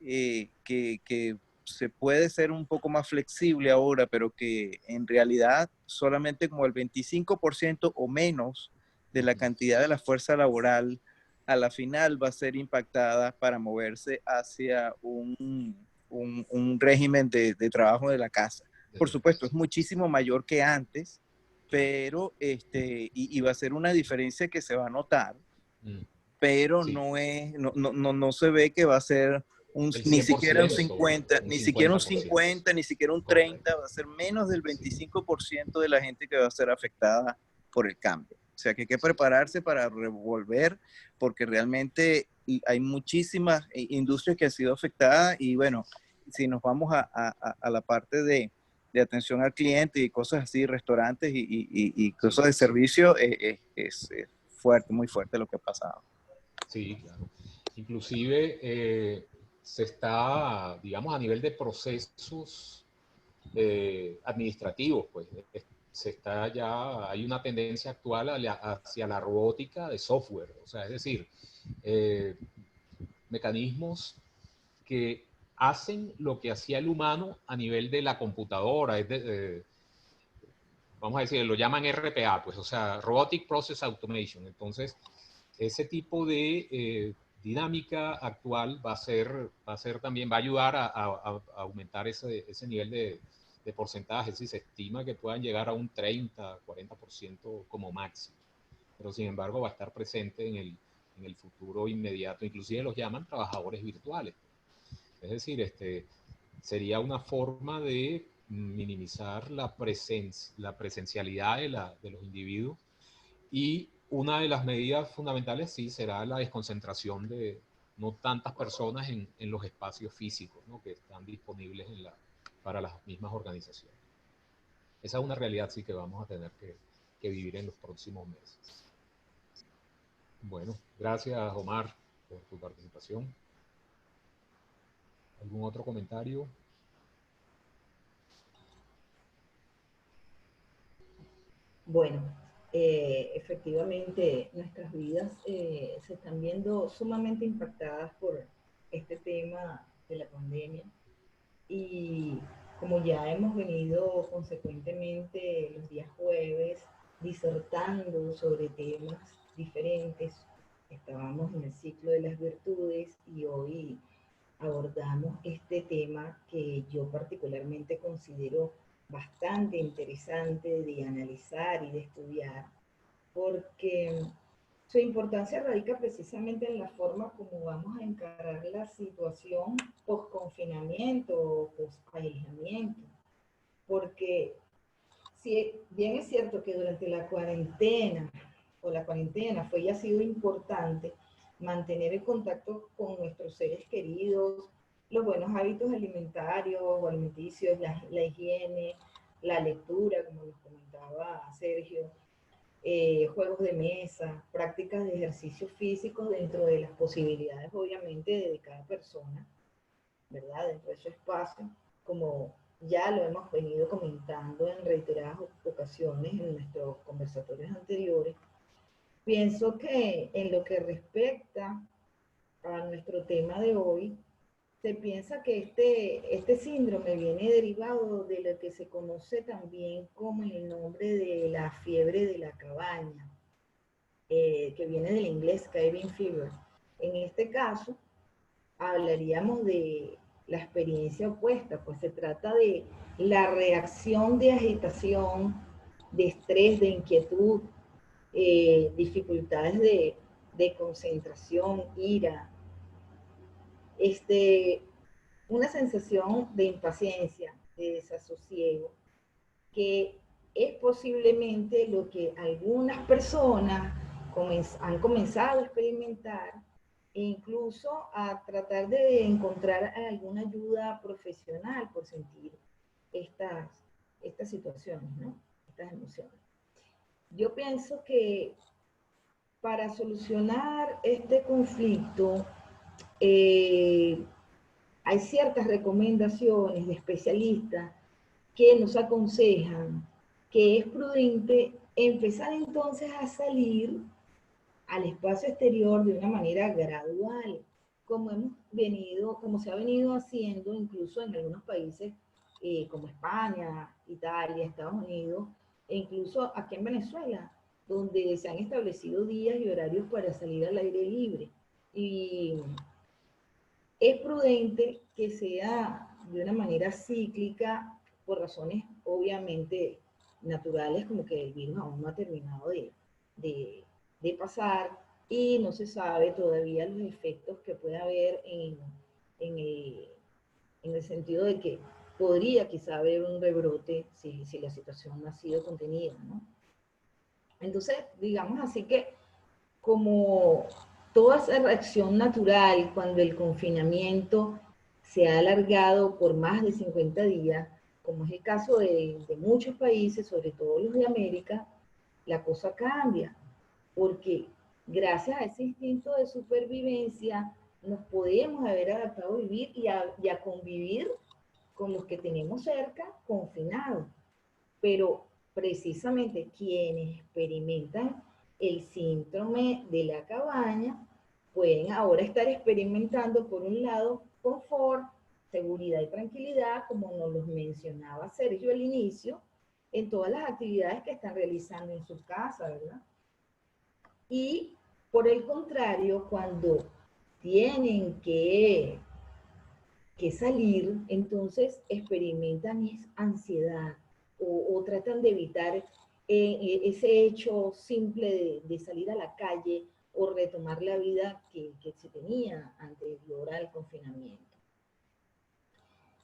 que se puede ser un poco más flexible ahora, pero que en realidad solamente como el 25% o menos de la cantidad de la fuerza laboral a la final va a ser impactada para moverse hacia un régimen de trabajo de la casa. Por supuesto, es muchísimo mayor que antes, pero y va a ser una diferencia que se va a notar, pero no se ve que va a ser ni siquiera un 50, ni siquiera un 50, ni siquiera un 30, va a ser menos del 25% de la gente que va a ser afectada por el cambio. O sea que hay que prepararse para revolver, porque realmente hay muchísimas industrias que han sido afectadas y bueno, si nos vamos a la parte de atención al cliente y cosas así, restaurantes y cosas de servicio, es fuerte, muy fuerte lo que ha pasado. Sí, claro. Inclusive se está, digamos, a nivel de procesos administrativos, pues hay una tendencia actual hacia la robótica de software, o sea, es decir, mecanismos que hacen lo que hacía el humano a nivel de la computadora, vamos a decir, lo llaman RPA, pues, o sea, Robotic Process Automation. Entonces, ese tipo de dinámica actual va a ser también, va a ayudar a aumentar ese nivel de porcentaje. Si se estima que puedan llegar a un 30, 40% como máximo. Pero sin embargo va a estar presente en el futuro inmediato. Inclusive los llaman trabajadores virtuales. Es decir, sería una forma de minimizar la presencialidad de los individuos. Y una de las medidas fundamentales sí será la desconcentración de no tantas personas en los espacios físicos, ¿no?, que están disponibles para las mismas organizaciones. Esa es una realidad sí que vamos a tener que vivir en los próximos meses. Bueno, gracias Omar por tu participación. ¿Algún otro comentario? Bueno, efectivamente nuestras vidas se están viendo sumamente impactadas por este tema de la pandemia y como ya hemos venido consecuentemente los días jueves disertando sobre temas diferentes, estábamos en el ciclo de las virtudes y hoy abordamos este tema que yo particularmente considero bastante interesante de analizar y de estudiar, porque su importancia radica precisamente en la forma como vamos a encarar la situación post-confinamiento o post-aislamiento. Porque si bien es cierto que durante la cuarentena fue y ha sido importante mantener el contacto con nuestros seres queridos, los buenos hábitos alimentarios o alimenticios, la higiene, la lectura, como nos comentaba Sergio, juegos de mesa, prácticas de ejercicio físico dentro de las posibilidades, obviamente, de cada persona, ¿verdad? Dentro de su espacio, como ya lo hemos venido comentando en reiteradas ocasiones en nuestros conversatorios anteriores. Pienso que en lo que respecta a nuestro tema de hoy, se piensa que este síndrome viene derivado de lo que se conoce también como el nombre de la fiebre de la cabaña, que viene del inglés cabin fever. En este caso, hablaríamos de la experiencia opuesta, pues se trata de la reacción de agitación, de estrés, de inquietud, dificultades de concentración, ira, una sensación de impaciencia, de desasosiego, que es posiblemente lo que algunas personas han comenzado a experimentar e incluso a tratar de encontrar alguna ayuda profesional por sentir estas situaciones, ¿no? Estas emociones. Yo pienso que para solucionar este conflicto, hay ciertas recomendaciones de especialistas que nos aconsejan que es prudente empezar entonces a salir al espacio exterior de una manera gradual, como se ha venido haciendo incluso en algunos países como España, Italia, Estados Unidos, e incluso aquí en Venezuela, donde se han establecido días y horarios para salir al aire libre. Y es prudente que sea de una manera cíclica, por razones obviamente naturales, como que el virus aún no ha terminado de pasar y no se sabe todavía los efectos que puede haber en el sentido de que podría quizá haber un rebrote si la situación no ha sido contenida, ¿no? Entonces, digamos así que como toda esa reacción natural cuando el confinamiento se ha alargado por más de 50 días, como es el caso de muchos países, sobre todo los de América, la cosa cambia, porque gracias a ese instinto de supervivencia nos podemos haber adaptado a vivir y a convivir con los que tenemos cerca, confinados. Pero precisamente quienes experimentan el síndrome de la cabaña pueden ahora estar experimentando, por un lado, confort, seguridad y tranquilidad, como nos los mencionaba Sergio al inicio, en todas las actividades que están realizando en su casa, ¿verdad? Y por el contrario, cuando tienen que salir, entonces experimentan ansiedad o tratan de evitar ese hecho simple de salir a la calle o retomar la vida que se tenía anterior al confinamiento.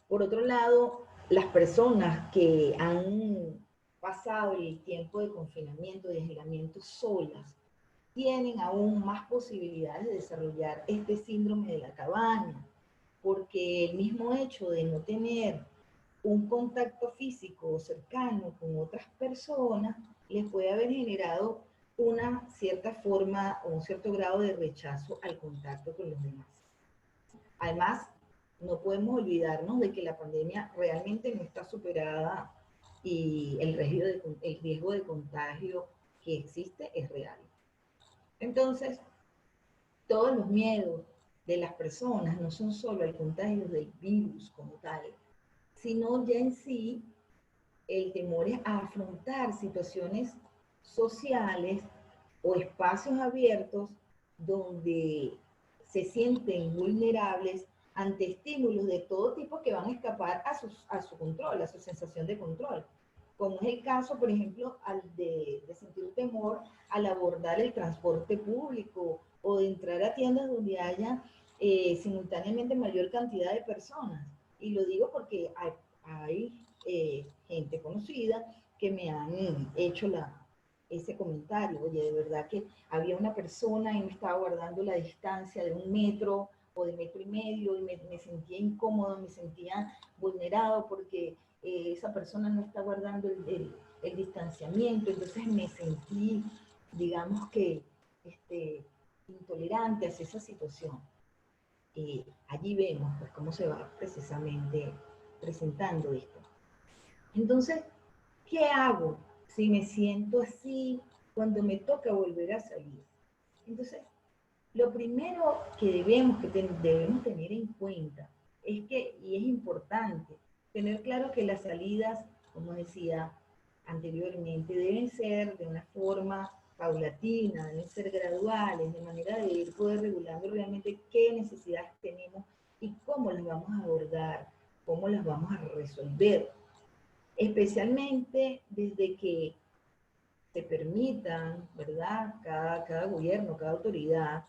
Por otro lado, las personas que han pasado el tiempo de confinamiento, de aislamiento solas, tienen aún más posibilidades de desarrollar este síndrome de la cabaña, porque el mismo hecho de no tener un contacto físico cercano con otras personas les puede haber generado una cierta forma o un cierto grado de rechazo al contacto con los demás. Además, no podemos olvidarnos de que la pandemia realmente no está superada y el riesgo de contagio que existe es real. Entonces, todos los miedos de las personas no son solo el contagio del virus como tal, sino ya en sí el temor es a afrontar situaciones sociales o espacios abiertos donde se sienten vulnerables ante estímulos de todo tipo que van a escapar a su control, a su sensación de control. Como es el caso, por ejemplo, de sentir temor al abordar el transporte público o de entrar a tiendas donde haya simultáneamente mayor cantidad de personas. Y lo digo porque hay gente conocida que me han hecho ese comentario. Oye, de verdad que había una persona y me estaba guardando la distancia de 1 metro o de 1,5 metros y me sentía incómodo, me sentía vulnerado porque esa persona no está guardando el distanciamiento. Entonces me sentí, digamos que, intolerante hacia esa situación. Allí vemos pues, cómo se va precisamente presentando esto. Entonces, ¿qué hago si me siento así cuando me toca volver a salir? Entonces, lo primero que debemos tener en cuenta es que, y es importante, tener claro que las salidas, como decía anteriormente, deben ser de una forma paulatina, deben ser graduales, de manera de ir poder regulando realmente qué necesidades tenemos y cómo las vamos a abordar, cómo las vamos a resolver. Especialmente desde que se permitan, ¿verdad? Cada gobierno, cada autoridad,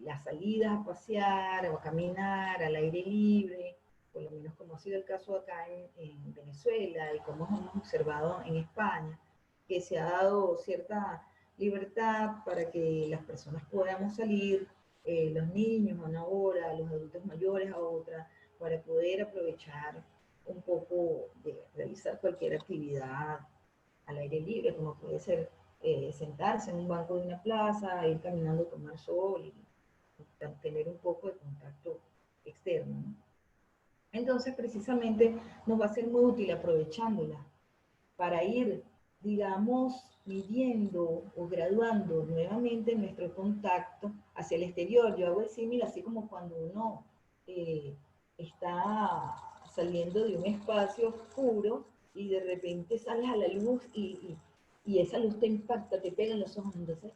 las salidas a pasear o a caminar al aire libre, por lo menos como ha sido el caso acá en Venezuela y como hemos observado en España, que se ha dado cierta libertad para que las personas podamos salir, los niños a una hora, los adultos mayores a otra, para poder aprovechar un poco de realizar cualquier actividad al aire libre, como puede ser sentarse en un banco de una plaza, ir caminando, tomar sol y tener un poco de contacto externo, ¿no? Entonces, precisamente, nos va a ser muy útil aprovechándola para ir, digamos, midiendo o graduando nuevamente nuestro contacto hacia el exterior. Yo hago el símil así como cuando uno está saliendo de un espacio oscuro y de repente sales a la luz y esa luz te impacta, te pega en los ojos. Entonces,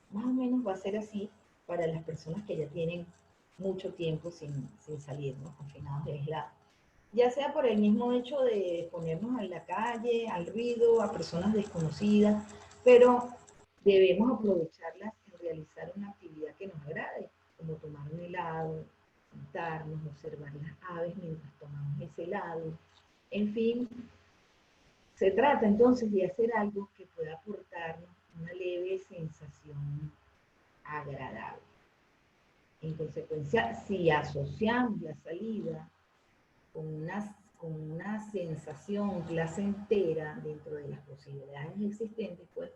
más o menos va a ser así para las personas que ya tienen mucho tiempo sin salir, ¿no? Confinados y aislados. Ya sea por el mismo hecho de ponernos en la calle, al ruido, a personas desconocidas, pero debemos aprovecharlas en realizar una actividad que nos agrade, como tomar un helado, sentarnos, observar las aves mientras tomamos ese helado. En fin, se trata entonces de hacer algo que pueda aportarnos una leve sensación agradable. En consecuencia, si asociamos la salida con una sensación placentera dentro de las posibilidades existentes, pues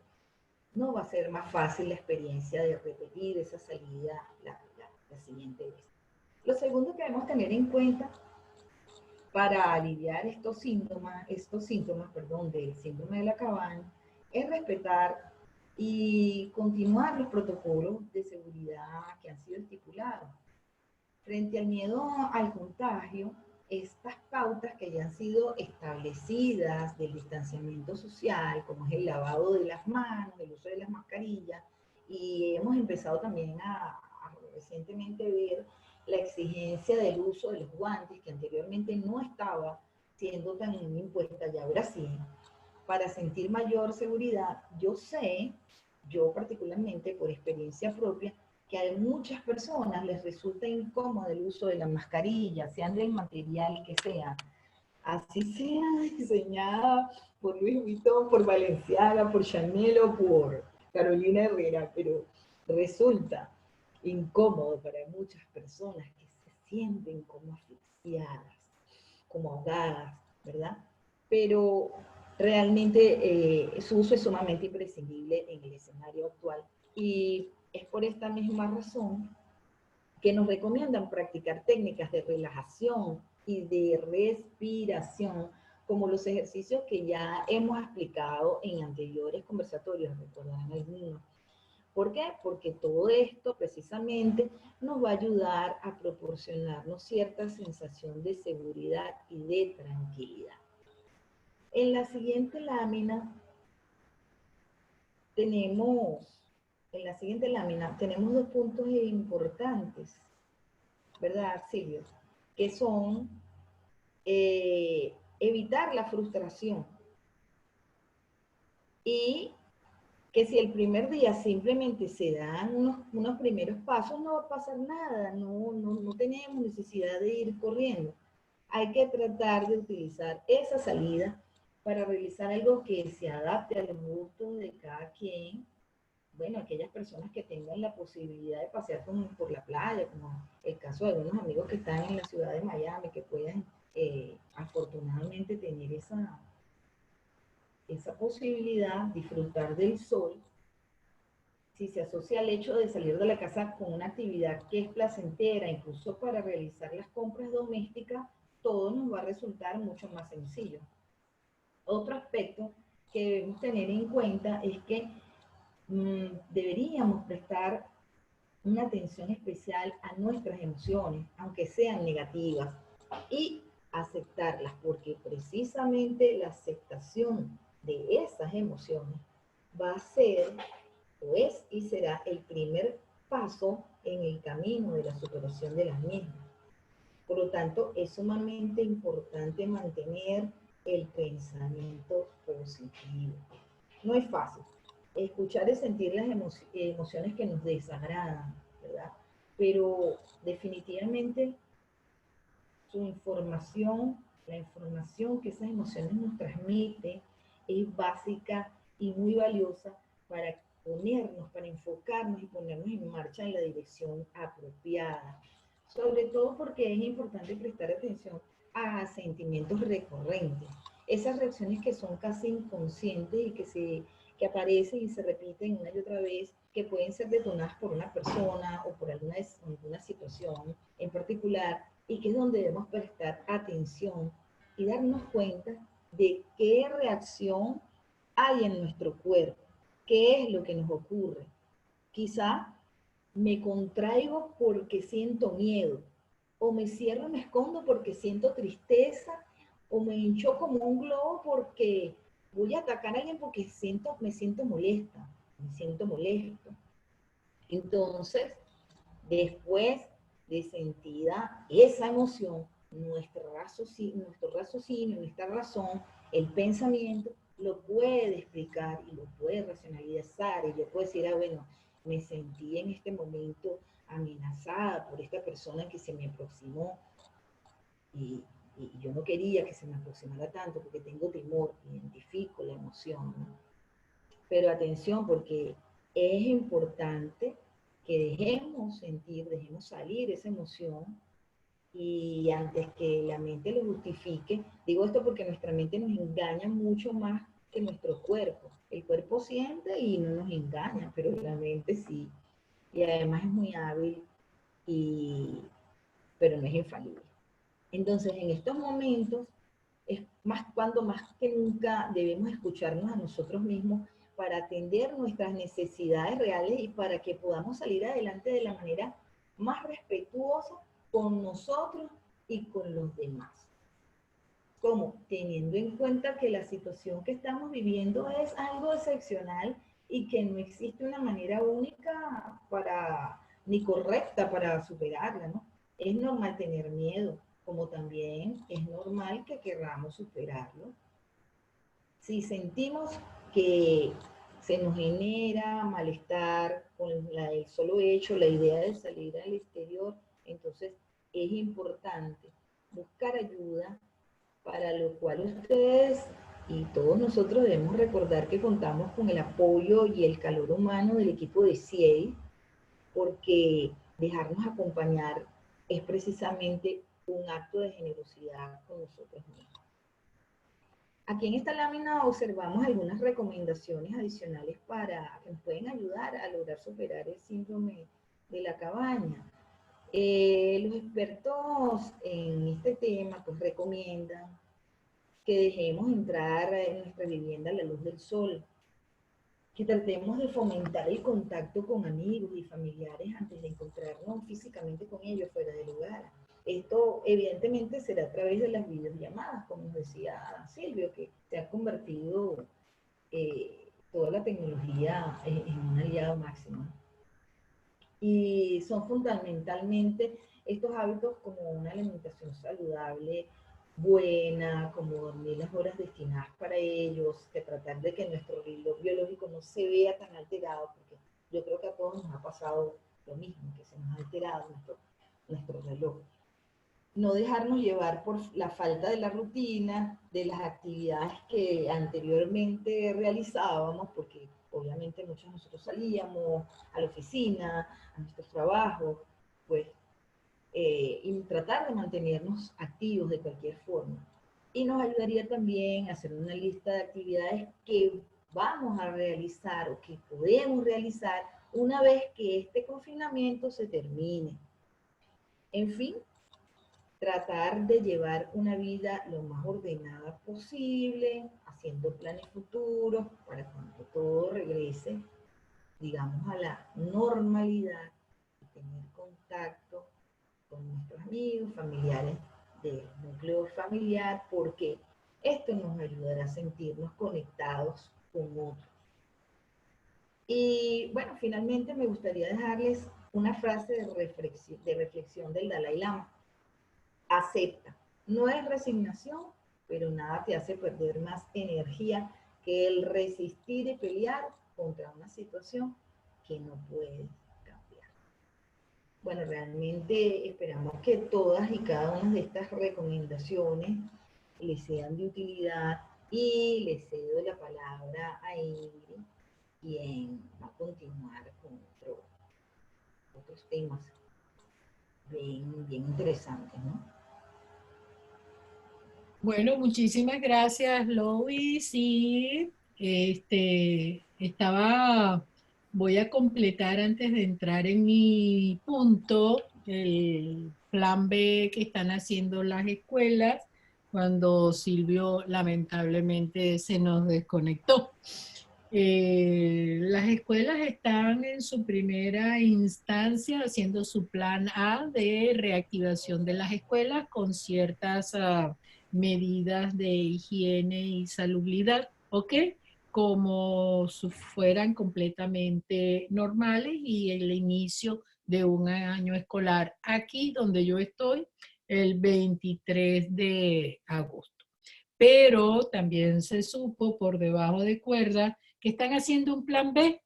no va a ser más fácil la experiencia de repetir esa salida la siguiente vez. Lo segundo que debemos tener en cuenta para aliviar estos síntomas del síndrome de la cabaña es respetar y continuar los protocolos de seguridad que han sido estipulados. Frente al miedo al contagio, estas pautas que ya han sido establecidas del distanciamiento social, como es el lavado de las manos, el uso de las mascarillas, y hemos empezado también a recientemente ver la exigencia del uso de los guantes, que anteriormente no estaba siendo tan impuesta, ya ahora sí, para sentir mayor seguridad. Yo particularmente por experiencia propia, que a muchas personas les resulta incómodo el uso de la mascarilla, sean del material que sea, así sea diseñada por Louis Vuitton, por Balenciaga, por Chanel o por Carolina Herrera, pero resulta incómodo para muchas personas que se sienten como asfixiadas, como ahogadas, ¿verdad? Pero realmente su uso es sumamente imprescindible en el escenario actual y es por esta misma razón que nos recomiendan practicar técnicas de relajación y de respiración, como los ejercicios que ya hemos explicado en anteriores conversatorios, recordarán algunos. ¿Por qué? Porque todo esto precisamente nos va a ayudar a proporcionarnos cierta sensación de seguridad y de tranquilidad. En la siguiente lámina tenemos dos puntos importantes ¿verdad, Silvio? Que son evitar la frustración. Y que si el primer día simplemente se dan unos primeros pasos, no va a pasar nada, no tenemos necesidad de ir corriendo. Hay que tratar de utilizar esa salida para realizar algo que se adapte a los gustos de cada quien. Bueno, aquellas personas que tengan la posibilidad de pasear por la playa, como el caso de algunos amigos que están en la ciudad de Miami, que puedan afortunadamente tener esa posibilidad, disfrutar del sol. Si se asocia al hecho de salir de la casa con una actividad que es placentera, incluso para realizar las compras domésticas, todo nos va a resultar mucho más sencillo. Otro aspecto que debemos tener en cuenta es que deberíamos prestar una atención especial a nuestras emociones, aunque sean negativas, y aceptarlas, porque precisamente la aceptación de esas emociones va a ser, o es y será el primer paso en el camino de la superación de las mismas. Por lo tanto, es sumamente importante mantener el pensamiento positivo. No es fácil escuchar y sentir las emociones que nos desagradan, ¿verdad? Pero definitivamente su información, la información que esas emociones nos transmiten es básica y muy valiosa para ponernos, para enfocarnos y ponernos en marcha en la dirección apropiada. Sobre todo porque es importante prestar atención a sentimientos recurrentes, esas reacciones que son casi inconscientes y que aparecen y se repiten una y otra vez, que pueden ser detonadas por una persona o por alguna situación en particular, y que es donde debemos prestar atención y darnos cuenta de qué reacción hay en nuestro cuerpo, qué es lo que nos ocurre. Quizá me contraigo porque siento miedo, o me cierro, me escondo porque siento tristeza, o me hincho como un globo porque voy a atacar a alguien porque me siento molesta, me siento molesto. Entonces, después de sentida esa emoción, nuestro raciocinio, nuestra razón, el pensamiento, lo puede explicar y lo puede racionalizar. Y yo puedo decir, bueno, me sentí en este momento amenazada por esta persona que se me aproximó y yo no quería que se me aproximara tanto porque tengo temor, identifico la emoción, ¿no? Pero atención, porque es importante que dejemos sentir, dejemos salir esa emoción y antes que la mente lo justifique, digo esto porque nuestra mente nos engaña mucho más que nuestro cuerpo. El cuerpo siente y no nos engaña, pero la mente sí. Y además es muy hábil, pero no es infalible. Entonces, en estos momentos, es cuando más que nunca debemos escucharnos a nosotros mismos para atender nuestras necesidades reales y para que podamos salir adelante de la manera más respetuosa con nosotros y con los demás. Como teniendo en cuenta que la situación que estamos viviendo es algo excepcional y que no existe una manera única ni correcta para superarla, ¿no? Es normal tener miedo, como también es normal que queramos superarlo. Si sentimos que se nos genera malestar con el solo hecho, la idea de salir al exterior, entonces es importante buscar ayuda, para lo cual ustedes y todos nosotros debemos recordar que contamos con el apoyo y el calor humano del equipo de CIEI, porque dejarnos acompañar es precisamente un acto de generosidad con nosotros mismos. Aquí en esta lámina observamos algunas recomendaciones adicionales que nos pueden ayudar a lograr superar el síndrome de la cabaña. Los expertos en este tema pues recomiendan que dejemos entrar en nuestra vivienda la luz del sol, que tratemos de fomentar el contacto con amigos y familiares antes de encontrarnos físicamente con ellos fuera del lugar. Esto evidentemente será a través de las videollamadas, como nos decía Silvio, que se ha convertido toda la tecnología en un aliado máximo. Y son fundamentalmente estos hábitos como una alimentación saludable, buena, como dormir las horas destinadas para ellos, que tratar de que nuestro reloj biológico no se vea tan alterado, porque yo creo que a todos nos ha pasado lo mismo, que se nos ha alterado nuestro reloj. No dejarnos llevar por la falta de la rutina, de las actividades que anteriormente realizábamos, porque obviamente muchos de nosotros salíamos a la oficina, a nuestros trabajos, pues, y tratar de mantenernos activos de cualquier forma. Y nos ayudaría también a hacer una lista de actividades que vamos a realizar o que podemos realizar una vez que este confinamiento se termine. En fin, tratar de llevar una vida lo más ordenada posible, haciendo planes futuros para cuando todo regrese, digamos, a la normalidad y tener contacto con nuestros amigos, familiares del núcleo familiar, porque esto nos ayudará a sentirnos conectados con otros. Y bueno, finalmente me gustaría dejarles una frase de reflexión del Dalai Lama. Acepta. No es resignación, pero nada te hace perder más energía que el resistir y pelear contra una situación que no puedes cambiar. Bueno, realmente esperamos que todas y cada una de estas recomendaciones les sean de utilidad y les cedo la palabra a Ingrid, quien va a continuar con otros temas bien interesantes, ¿no? Bueno, muchísimas gracias, Lois. Y voy a completar antes de entrar en mi punto, el plan B que están haciendo las escuelas, cuando Silvio lamentablemente se nos desconectó. Las escuelas están en su primera instancia haciendo su plan A de reactivación de las escuelas con ciertas medidas de higiene y salubridad, ¿ok? Como si fueran completamente normales y el inicio de un año escolar aquí donde yo estoy el 23 de agosto. Pero también se supo por debajo de cuerda que están haciendo un plan B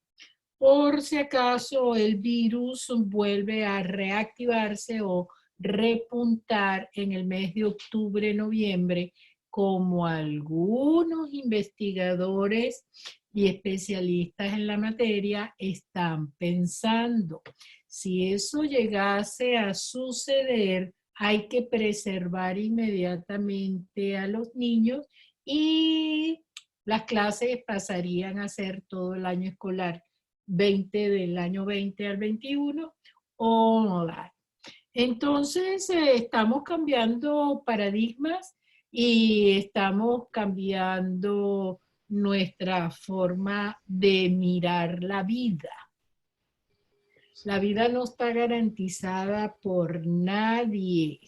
por si acaso el virus vuelve a reactivarse o repuntar en el mes de octubre, noviembre, como algunos investigadores y especialistas en la materia están pensando. Si eso llegase a suceder, hay que preservar inmediatamente a los niños y las clases pasarían a ser todo el año escolar 20 del año 20 al 21 online. Entonces, estamos cambiando paradigmas y estamos cambiando nuestra forma de mirar la vida. La vida no está garantizada por nadie.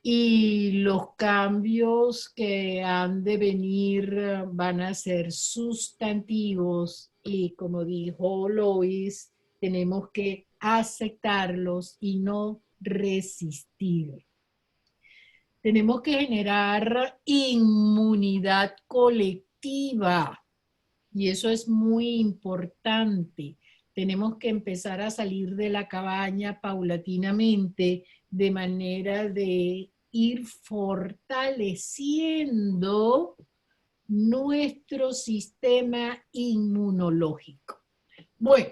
Y los cambios que han de venir van a ser sustantivos y, como dijo Lois, tenemos que aceptarlos y no resistir. Tenemos que generar inmunidad colectiva y eso es muy importante. Tenemos que empezar a salir de la cabaña paulatinamente de manera de ir fortaleciendo nuestro sistema inmunológico. Bueno,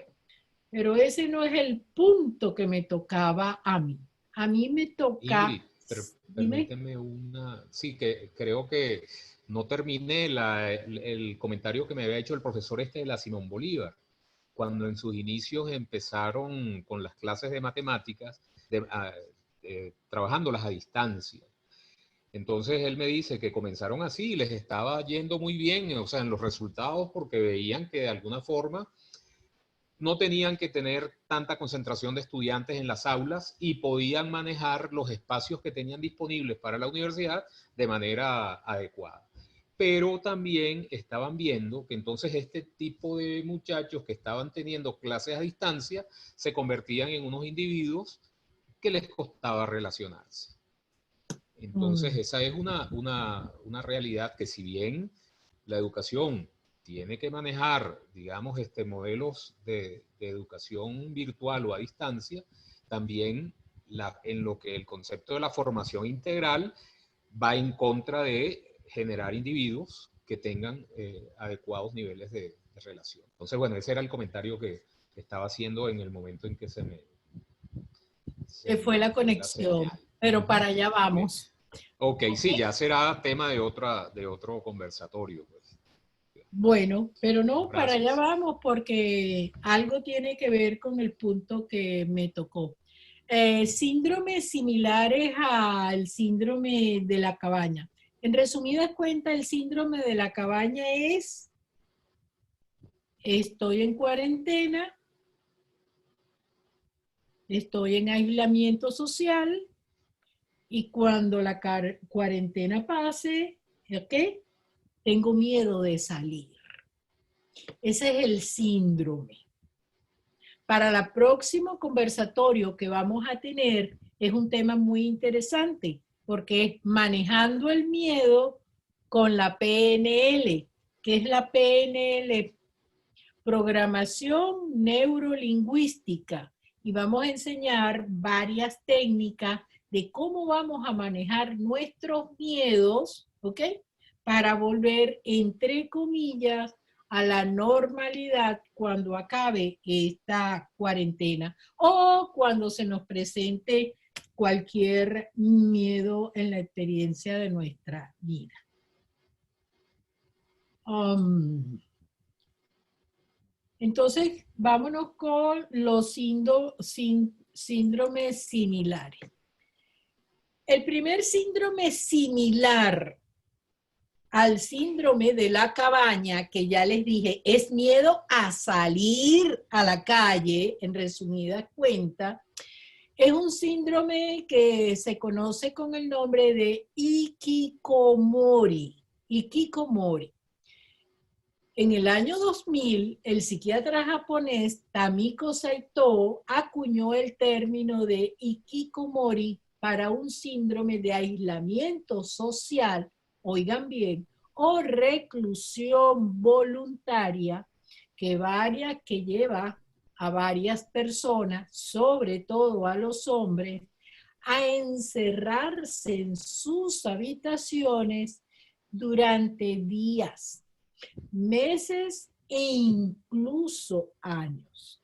pero ese no es el punto que me tocaba a mí. A mí me toca... Ingrid, permíteme una... Sí, que creo que no terminé el comentario que me había hecho el profesor de la Simón Bolívar, cuando en sus inicios empezaron con las clases de matemáticas, trabajándolas a distancia. Entonces él me dice que comenzaron así y les estaba yendo muy bien, o sea, en los resultados, porque veían que de alguna forma no tenían que tener tanta concentración de estudiantes en las aulas y podían manejar los espacios que tenían disponibles para la universidad de manera adecuada. Pero también estaban viendo que entonces este tipo de muchachos que estaban teniendo clases a distancia se convertían en unos individuos que les costaba relacionarse. Entonces, esa es una realidad que, si bien la educación tiene que manejar, digamos, modelos de educación virtual o a distancia, también en lo que el concepto de la formación integral va en contra de generar individuos que tengan adecuados niveles de relación. Entonces, bueno, ese era el comentario que estaba haciendo en el momento en que se me fue la conexión, pero para allá vamos. Ok, sí, ya será tema de otro conversatorio. Pues. Bueno, pero no, Gracias. para allá vamos porque algo tiene que ver con el punto que me tocó. Síndromes similares al síndrome de la cabaña. En resumidas cuentas, el síndrome de la cabaña es: estoy en cuarentena, estoy en aislamiento social, y cuando la cuarentena pase, ¿ok?, tengo miedo de salir. Ese es el síndrome. Para el próximo conversatorio que vamos a tener, es un tema muy interesante, porque es manejando el miedo con la PNL. ¿Qué es la PNL? Programación neurolingüística. Y vamos a enseñar varias técnicas de cómo vamos a manejar nuestros miedos, ¿ok?, para volver, entre comillas, a la normalidad cuando acabe esta cuarentena o cuando se nos presente cualquier miedo en la experiencia de nuestra vida. Entonces, vámonos con los síndromes similares. El primer síndrome similar al síndrome de la cabaña, que ya les dije, es miedo a salir a la calle, en resumidas cuentas, es un síndrome que se conoce con el nombre de hikikomori. Hikikomori. En el año 2000, el psiquiatra japonés Tamiko Saito acuñó el término de hikikomori para un síndrome de aislamiento social, oigan bien, o reclusión voluntaria que lleva a varias personas, sobre todo a los hombres, a encerrarse en sus habitaciones durante días, meses e incluso años.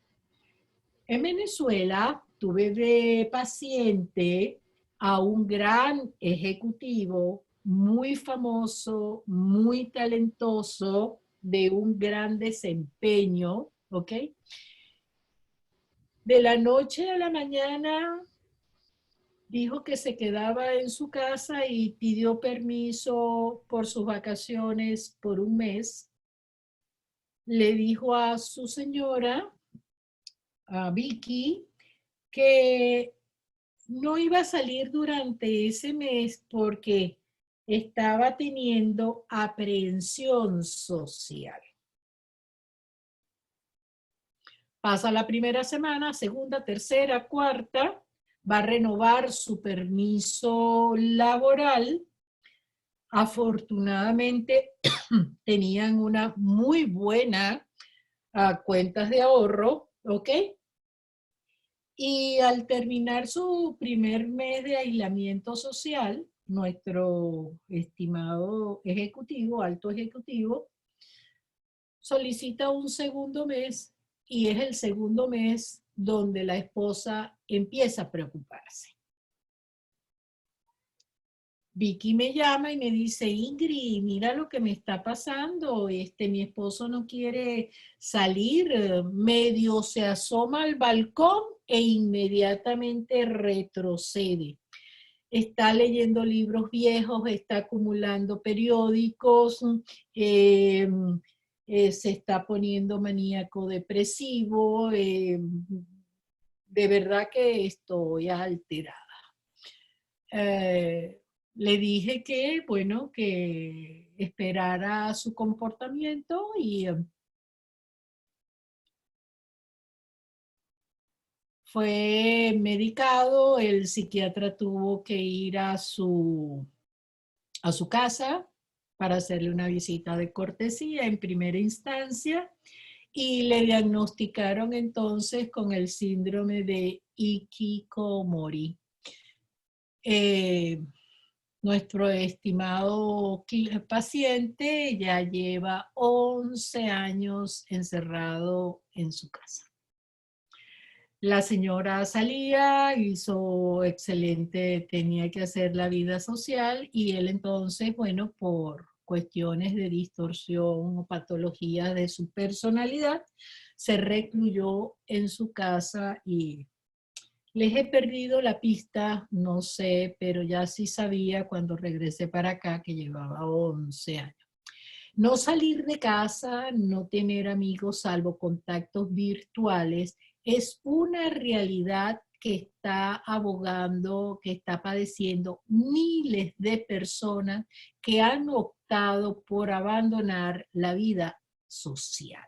En Venezuela tuve de paciente a un gran ejecutivo muy famoso, muy talentoso, de un gran desempeño, ¿ok? De la noche a la mañana dijo que se quedaba en su casa y pidió permiso por sus vacaciones por un mes. Le dijo a su señora, a Vicky, que no iba a salir durante ese mes porque estaba teniendo aprehensión social. Pasa la primera semana, segunda, tercera, cuarta, va a renovar su permiso laboral. Afortunadamente tenían una muy buena cuentas de ahorro, ¿ok? Y al terminar su primer mes de aislamiento social, nuestro estimado ejecutivo, alto ejecutivo, solicita un segundo mes, y es el segundo mes donde la esposa empieza a preocuparse. Vicky me llama y me dice: Ingrid, mira lo que me está pasando, mi esposo no quiere salir, medio se asoma al balcón e inmediatamente retrocede. Está leyendo libros viejos, está acumulando periódicos, se está poniendo maníaco depresivo, de verdad que estoy alterada. Le dije que, bueno, que esperara su comportamiento y fue medicado, el psiquiatra tuvo que ir a su casa para hacerle una visita de cortesía en primera instancia y le diagnosticaron entonces con el síndrome de Hikikomori. Nuestro estimado paciente ya lleva 11 años encerrado en su casa. La señora salía, hizo excelente, tenía que hacer la vida social y él entonces, bueno, por cuestiones de distorsión o patología de su personalidad, se recluyó en su casa y les he perdido la pista, no sé, pero ya sí sabía cuando regresé para acá que llevaba 11 años. No salir de casa, no tener amigos salvo contactos virtuales, es una realidad que está abogando, que está padeciendo miles de personas que han optado por abandonar la vida social.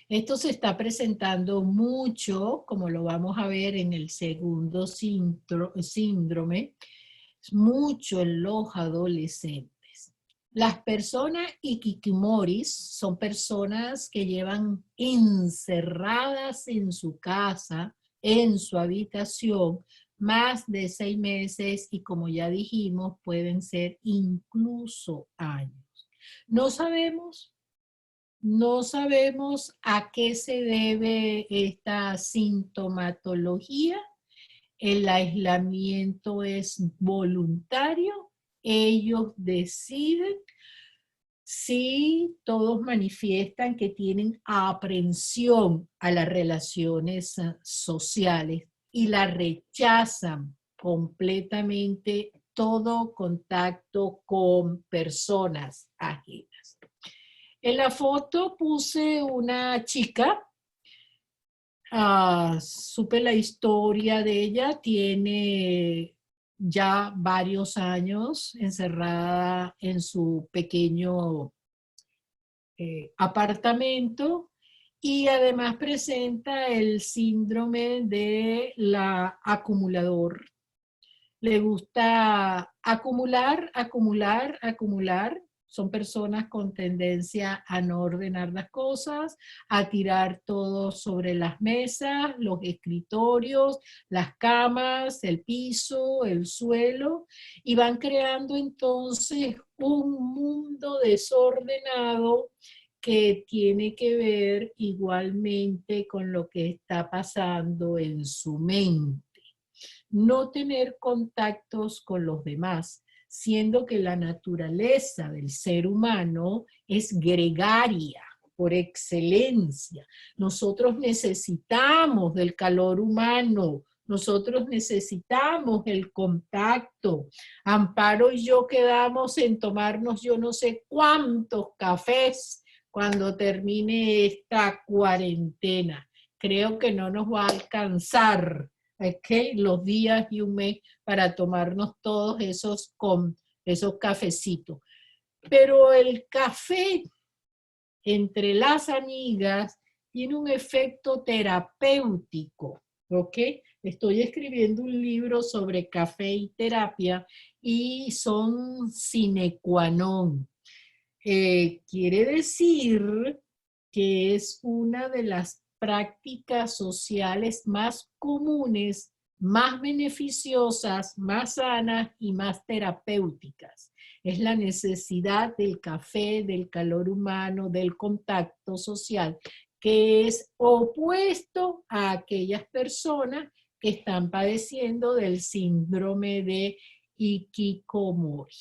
Esto se está presentando mucho, como lo vamos a ver en el segundo síndrome, mucho en los adolescentes. Las personas hikikomoris son personas que llevan encerradas en su casa, en su habitación, más de 6 meses y como ya dijimos, pueden ser incluso años. No sabemos a qué se debe esta sintomatología. El aislamiento es voluntario. Ellos deciden si todos manifiestan que tienen aprensión a las relaciones sociales y la rechazan completamente todo contacto con personas ajenas. En la foto puse una chica, supe la historia de ella, tiene ya varios años encerrada en su pequeño apartamento y además presenta el síndrome de la acumulador. Le gusta acumular, acumular, acumular. Son personas con tendencia a no ordenar las cosas, a tirar todo sobre las mesas, los escritorios, las camas, el piso, el suelo, y van creando entonces un mundo desordenado que tiene que ver igualmente con lo que está pasando en su mente. No tener contactos con los demás, siendo que la naturaleza del ser humano es gregaria por excelencia. Nosotros necesitamos del calor humano, nosotros necesitamos el contacto. Amparo y yo quedamos en tomarnos yo no sé cuántos cafés cuando termine esta cuarentena. Creo que no nos va a alcanzar los días y un mes para tomarnos todos esos cafecitos. Pero el café entre las amigas tiene un efecto terapéutico, ¿ok? Estoy escribiendo un libro sobre café y terapia y son sine qua non. Quiere decir que es una de las prácticas sociales más comunes, más beneficiosas, más sanas y más terapéuticas. Es la necesidad del café, del calor humano, del contacto social, que es opuesto a aquellas personas que están padeciendo del síndrome de Hikikomori.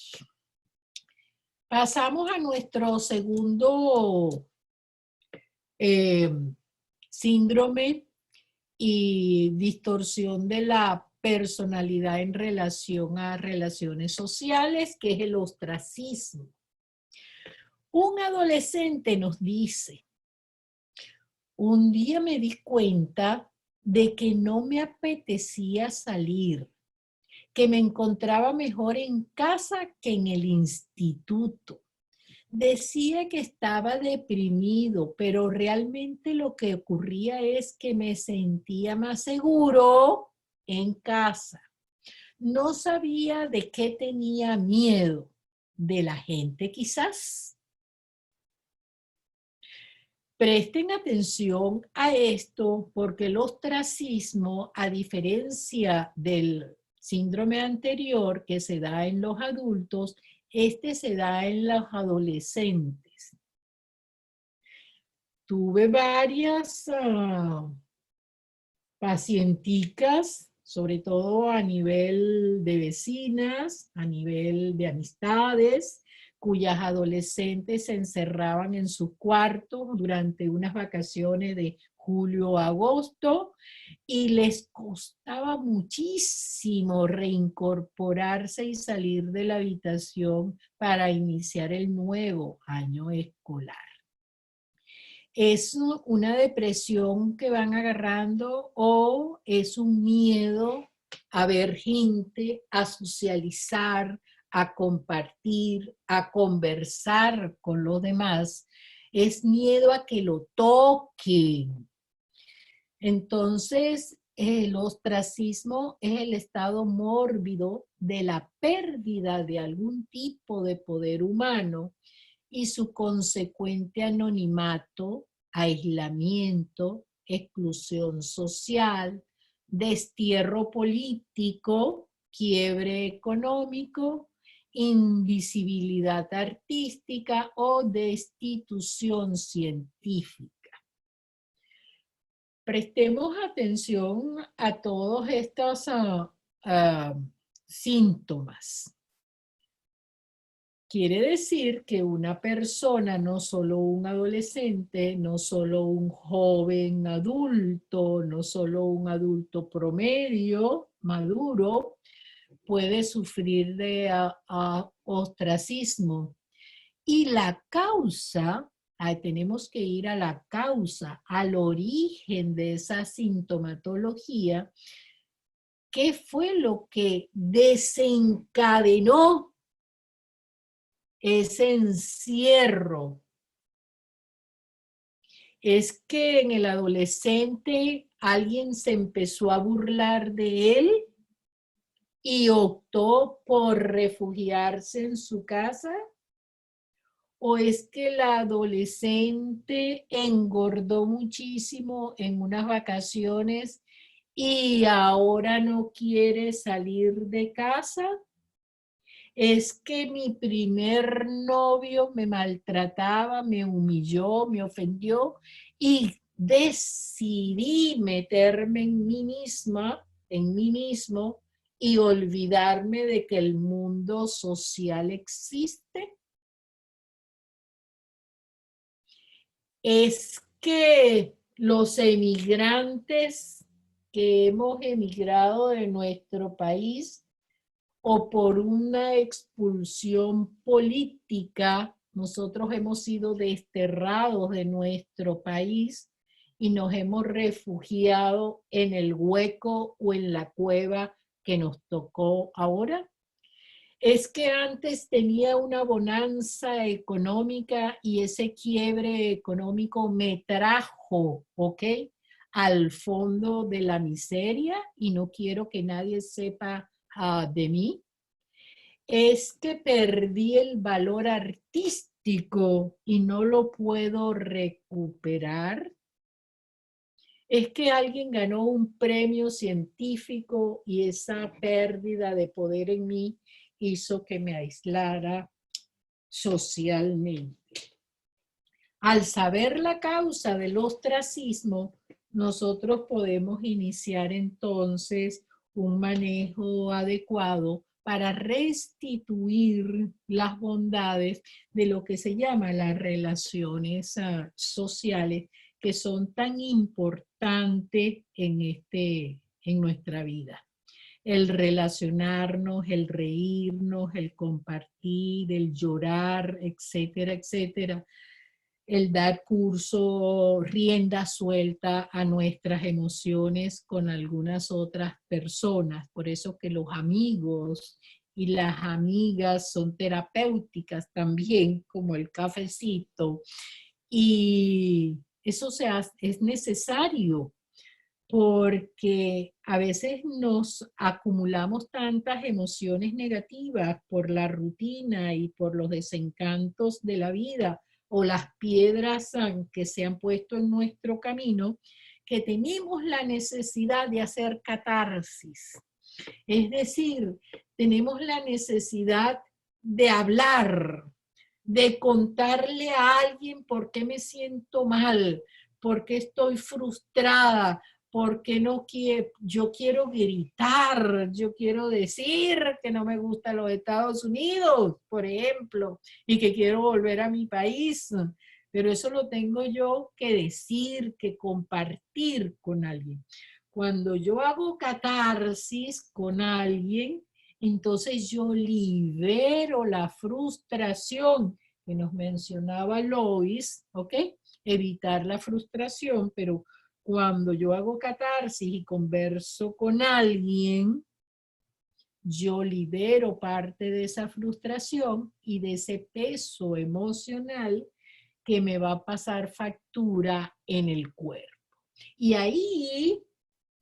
Pasamos a nuestro segundo síndrome y distorsión de la personalidad en relación a relaciones sociales, que es el ostracismo. Un adolescente nos dice, un día me di cuenta de que no me apetecía salir, que me encontraba mejor en casa que en el instituto. decía que estaba deprimido, pero realmente lo que ocurría es que me sentía más seguro en casa. No sabía de qué tenía miedo. ¿De la gente quizás? Presten atención a esto porque el ostracismo, a diferencia del síndrome anterior que se da en los adultos, este se da en los adolescentes. Tuve varias pacienticas, sobre todo a nivel de vecinas, a nivel de amistades, cuyas adolescentes se encerraban en sus cuartos durante unas vacaciones de julio a agosto y les costaba muchísimo reincorporarse y salir de la habitación para iniciar el nuevo año escolar. ¿Es una depresión que van agarrando o es un miedo a ver gente, a socializar, a compartir, a conversar con los demás? Es miedo a que lo toquen. Entonces, el ostracismo es el estado mórbido de la pérdida de algún tipo de poder humano y su consecuente anonimato, aislamiento, exclusión social, destierro político, quiebre económico, invisibilidad artística o destitución científica. Prestemos atención a todos estos síntomas. Quiere decir que una persona, no solo un adolescente, no solo un joven adulto, no solo un adulto promedio, maduro, puede sufrir de ostracismo. Y la causa, tenemos que ir a la causa, al origen de esa sintomatología. ¿Qué fue lo que desencadenó ese encierro? Es que en el adolescente alguien se empezó a burlar de él y optó por refugiarse en su casa. ¿O es que el adolescente engordó muchísimo en unas vacaciones y ahora no quiere salir de casa? Es que mi primer novio me maltrataba, me humilló, me ofendió y decidí meterme en mí misma, en mí mismo y olvidarme de que el mundo social existe. Es que los emigrantes que hemos emigrado de nuestro país o por una expulsión política, nosotros hemos sido desterrados de nuestro país y nos hemos refugiado en el hueco o en la cueva que nos tocó ahora. Es que antes tenía una bonanza económica y ese quiebre económico me trajo, ¿ok?, al fondo de la miseria y no quiero que nadie sepa de mí. Es que perdí el valor artístico y no lo puedo recuperar. Es que alguien ganó un premio científico y esa pérdida de poder en mí hizo que me aislara socialmente. Al saber la causa del ostracismo, nosotros podemos iniciar entonces un manejo adecuado para restituir las bondades de lo que se llama las relaciones sociales, que son tan importantes en nuestra vida. El relacionarnos, el reírnos, el compartir, el llorar, etcétera, etcétera. El dar curso, rienda suelta a nuestras emociones con algunas otras personas. Por eso que los amigos y las amigas son terapéuticas también, como el cafecito. Y eso es necesario porque a veces nos acumulamos tantas emociones negativas por la rutina y por los desencantos de la vida o las piedras que se han puesto en nuestro camino, que tenemos la necesidad de hacer catarsis. Es decir, tenemos la necesidad de hablar, de contarle a alguien por qué me siento mal, por qué estoy frustrada, porque no quiero, yo quiero gritar, yo quiero decir que no me gustan los Estados Unidos, por ejemplo, y que quiero volver a mi país, pero eso lo tengo yo que decir, que compartir con alguien. Cuando yo hago catarsis con alguien, entonces yo libero la frustración que nos mencionaba Lois, ¿ok? Evitar la frustración, pero cuando yo hago catarsis y converso con alguien, yo libero parte de esa frustración y de ese peso emocional que me va a pasar factura en el cuerpo. Y ahí,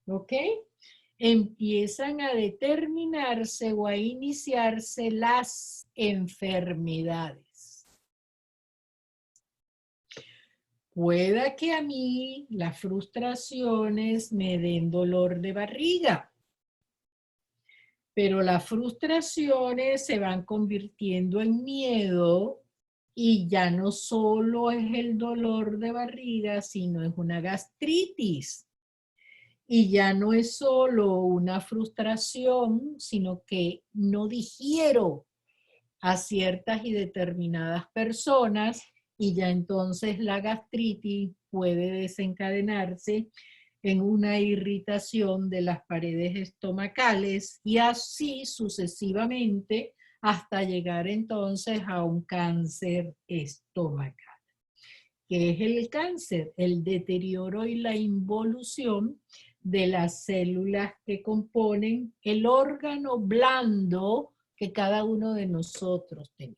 ¿ok? Empiezan a determinarse o a iniciarse las enfermedades. Pueda que a mí las frustraciones me den dolor de barriga, pero las frustraciones se van convirtiendo en miedo y ya no solo es el dolor de barriga, sino es una gastritis. Y ya no es solo una frustración, sino que no digiero a ciertas y determinadas personas y ya entonces la gastritis puede desencadenarse en una irritación de las paredes estomacales y así sucesivamente hasta llegar entonces a un cáncer estomacal. ¿Qué es el cáncer? El deterioro y la involución de las células que componen el órgano blando que cada uno de nosotros tenemos.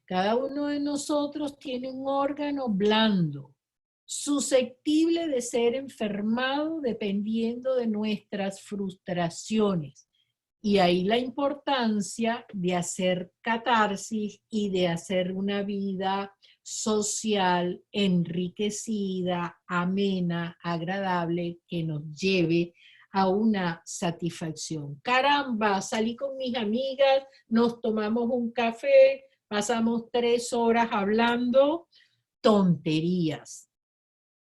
Cada uno de nosotros tiene un órgano blando, susceptible de ser enfermado dependiendo de nuestras frustraciones. Y ahí la importancia de hacer catarsis y de hacer una vida social enriquecida, amena, agradable, que nos lleve a una satisfacción. Caramba, salí con mis amigas, nos tomamos un café, pasamos 3 horas hablando tonterías.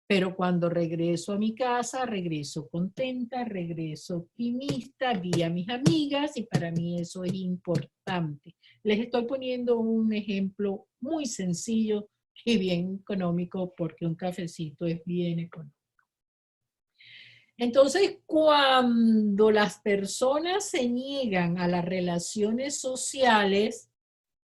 Pero cuando regreso a mi casa, regreso contenta, regreso optimista, vi a mis amigas y para mí eso es importante. Les estoy poniendo un ejemplo muy sencillo y bien económico porque un cafecito es bien económico. Entonces, cuando las personas se niegan a las relaciones sociales,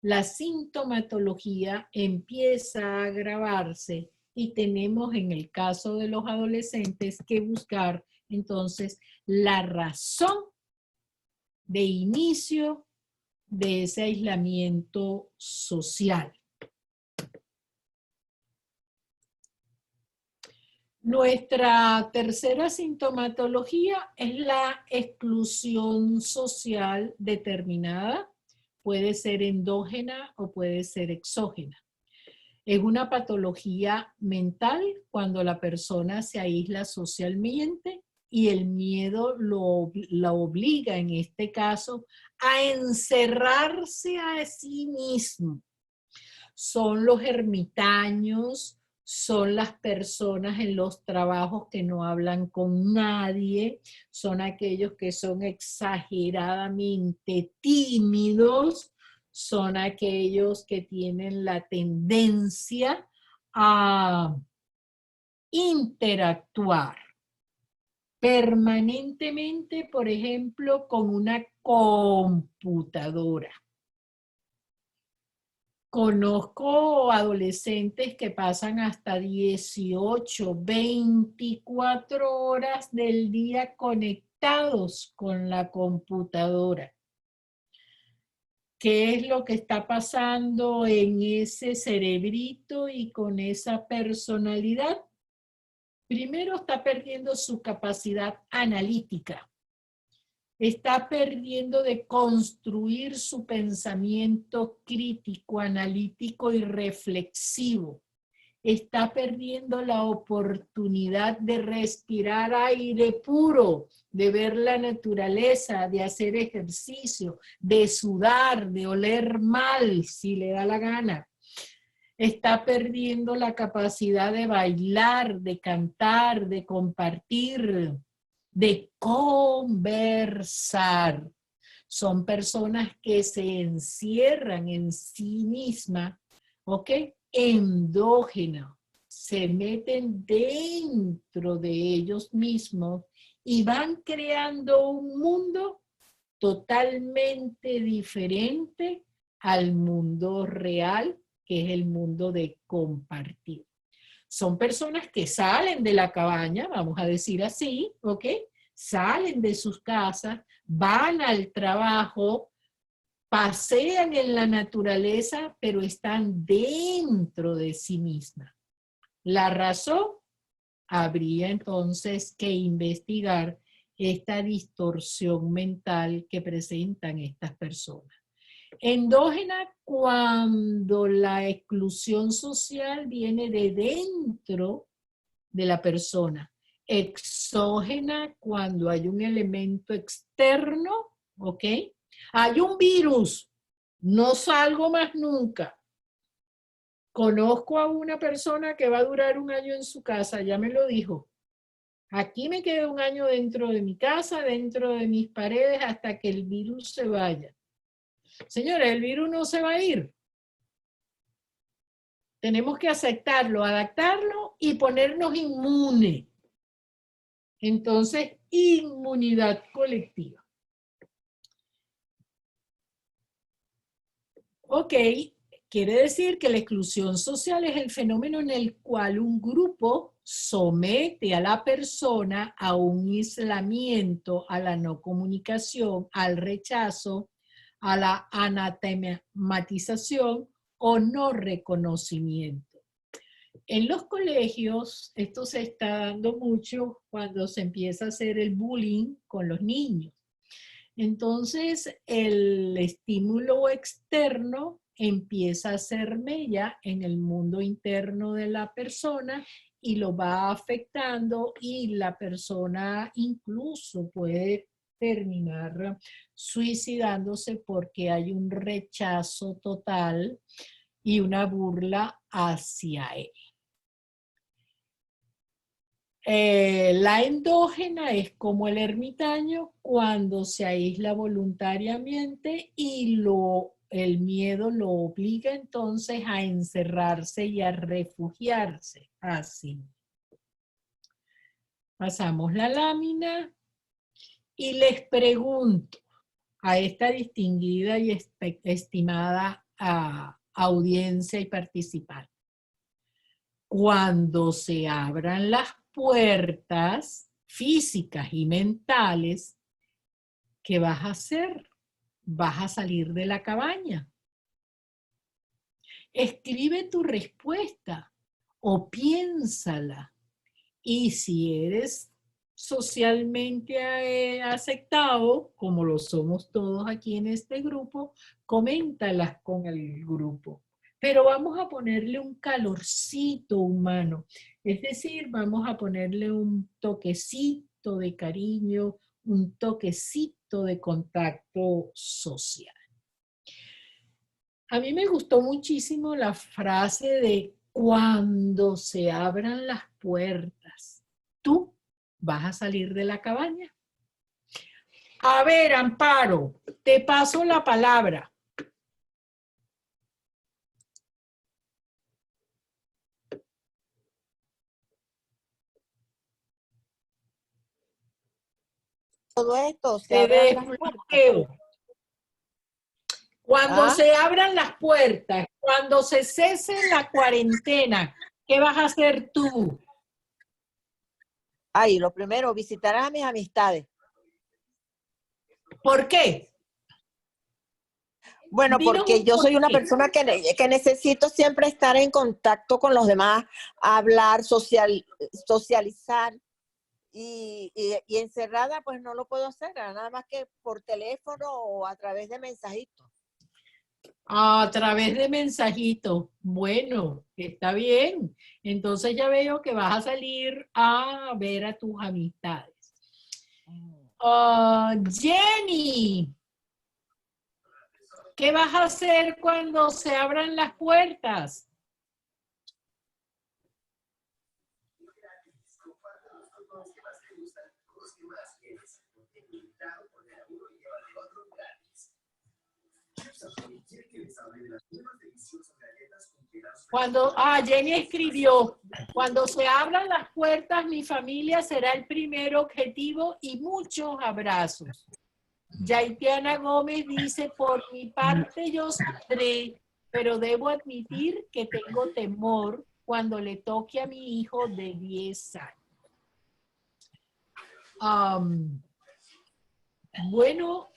la sintomatología empieza a agravarse y tenemos en el caso de los adolescentes que buscar entonces la razón de inicio de ese aislamiento social. Nuestra tercera sintomatología es la exclusión social determinada. Puede ser endógena o puede ser exógena. Es una patología mental cuando la persona se aísla socialmente y el miedo la obliga, en este caso, a encerrarse a sí mismo. Son los ermitaños, son las personas en los trabajos que no hablan con nadie, son aquellos que son exageradamente tímidos, son aquellos que tienen la tendencia a interactuar permanentemente, por ejemplo, con una computadora. Conozco adolescentes que pasan hasta 18, 24 horas del día conectados con la computadora. ¿Qué es lo que está pasando en ese cerebrito y con esa personalidad? Primero está perdiendo su capacidad analítica. Está perdiendo de construir su pensamiento crítico, analítico y reflexivo. Está perdiendo la oportunidad de respirar aire puro, de ver la naturaleza, de hacer ejercicio, de sudar, de oler mal si le da la gana. Está perdiendo la capacidad de bailar, de cantar, de compartir, de conversar. Son personas que se encierran en sí mismas, ¿ok? Endógeno, se meten dentro de ellos mismos y van creando un mundo totalmente diferente al mundo real, que es el mundo de compartir. Son personas que salen de la cabaña, vamos a decir así, ¿ok? Salen de sus casas, van al trabajo, pasean en la naturaleza, pero están dentro de sí mismas. La razón, habría entonces que investigar esta distorsión mental que presentan estas personas. Endógena cuando la exclusión social viene de dentro de la persona. Exógena cuando hay un elemento externo, ¿ok? Hay un virus, no salgo más nunca. Conozco a una persona que va a durar 1 año en su casa, ya me lo dijo. Aquí me quedo 1 año dentro de mi casa, dentro de mis paredes, hasta que el virus se vaya. Señores, el virus no se va a ir. Tenemos que aceptarlo, adaptarlo y ponernos inmunes. Entonces, inmunidad colectiva. Ok, quiere decir que la exclusión social es el fenómeno en el cual un grupo somete a la persona a un aislamiento, a la no comunicación, al rechazo, a la anatematización o no reconocimiento. En los colegios esto se está dando mucho cuando se empieza a hacer el bullying con los niños. Entonces el estímulo externo empieza a hacer mella en el mundo interno de la persona y lo va afectando y la persona incluso puede terminar suicidándose porque hay un rechazo total y una burla hacia él. La endógena es como el ermitaño cuando se aísla voluntariamente y el miedo lo obliga entonces a encerrarse y a refugiarse. Así. Pasamos la lámina y les pregunto a esta distinguida y estimada audiencia y participante. Cuando se abran las puertas físicas y mentales, ¿qué vas a hacer? Vas a salir de la cabaña. Escribe tu respuesta o piénsala. Y si eres socialmente aceptado, como lo somos todos aquí en este grupo, coméntalas con el grupo. Pero vamos a ponerle un calorcito humano. Es decir, vamos a ponerle un toquecito de cariño, un toquecito de contacto social. A mí me gustó muchísimo la frase de cuando se abran las puertas, tú vas a salir de la cabaña. A ver, Amparo, te paso la palabra. Todo esto se Te abran las desbloqueo. Cuando se abran las puertas, cuando se cese la cuarentena, ¿qué vas a hacer tú? Ay, lo primero, visitar a mis amistades. ¿Por qué? Bueno, Dinos porque un yo soy una porqué. persona que necesito siempre estar en contacto con los demás, hablar, socializar. Y encerrada, pues no lo puedo hacer, nada más que por teléfono o a través de mensajitos. A través de mensajitos. Bueno, está bien. Entonces ya veo que vas a salir a ver a tus amistades. Jenny, ¿qué vas a hacer cuando se abran las puertas? Jenny escribió, cuando se abran las puertas, mi familia será el primer objetivo y muchos abrazos. Yaitiana Gómez dice, por mi parte yo saldré, pero debo admitir que tengo temor cuando le toque a mi hijo de 10 años. Bueno,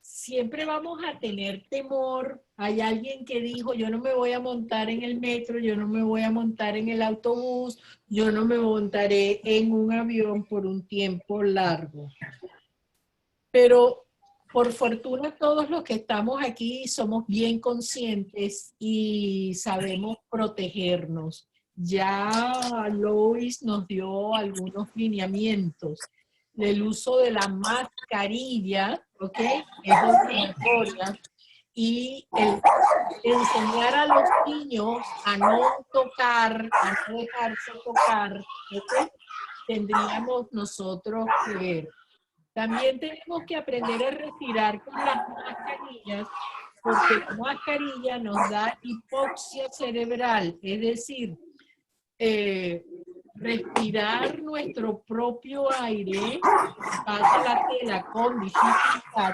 siempre vamos a tener temor. Hay alguien que dijo, yo no me voy a montar en el metro, yo no me voy a montar en el autobús, yo no me montaré en un avión por un tiempo largo. Pero por fortuna todos los que estamos aquí somos bien conscientes y sabemos protegernos. Ya Lois nos dio algunos lineamientos del uso de la mascarilla, ¿ok? Es obligatoria. Y el enseñar a los niños a no tocar, a no dejarse tocar, ¿ok? Tendríamos nosotros que ver. También tenemos que aprender a respirar con las mascarillas, porque la mascarilla nos da hipoxia cerebral, es decir, respirar nuestro propio aire, pasa la tela con dificultad,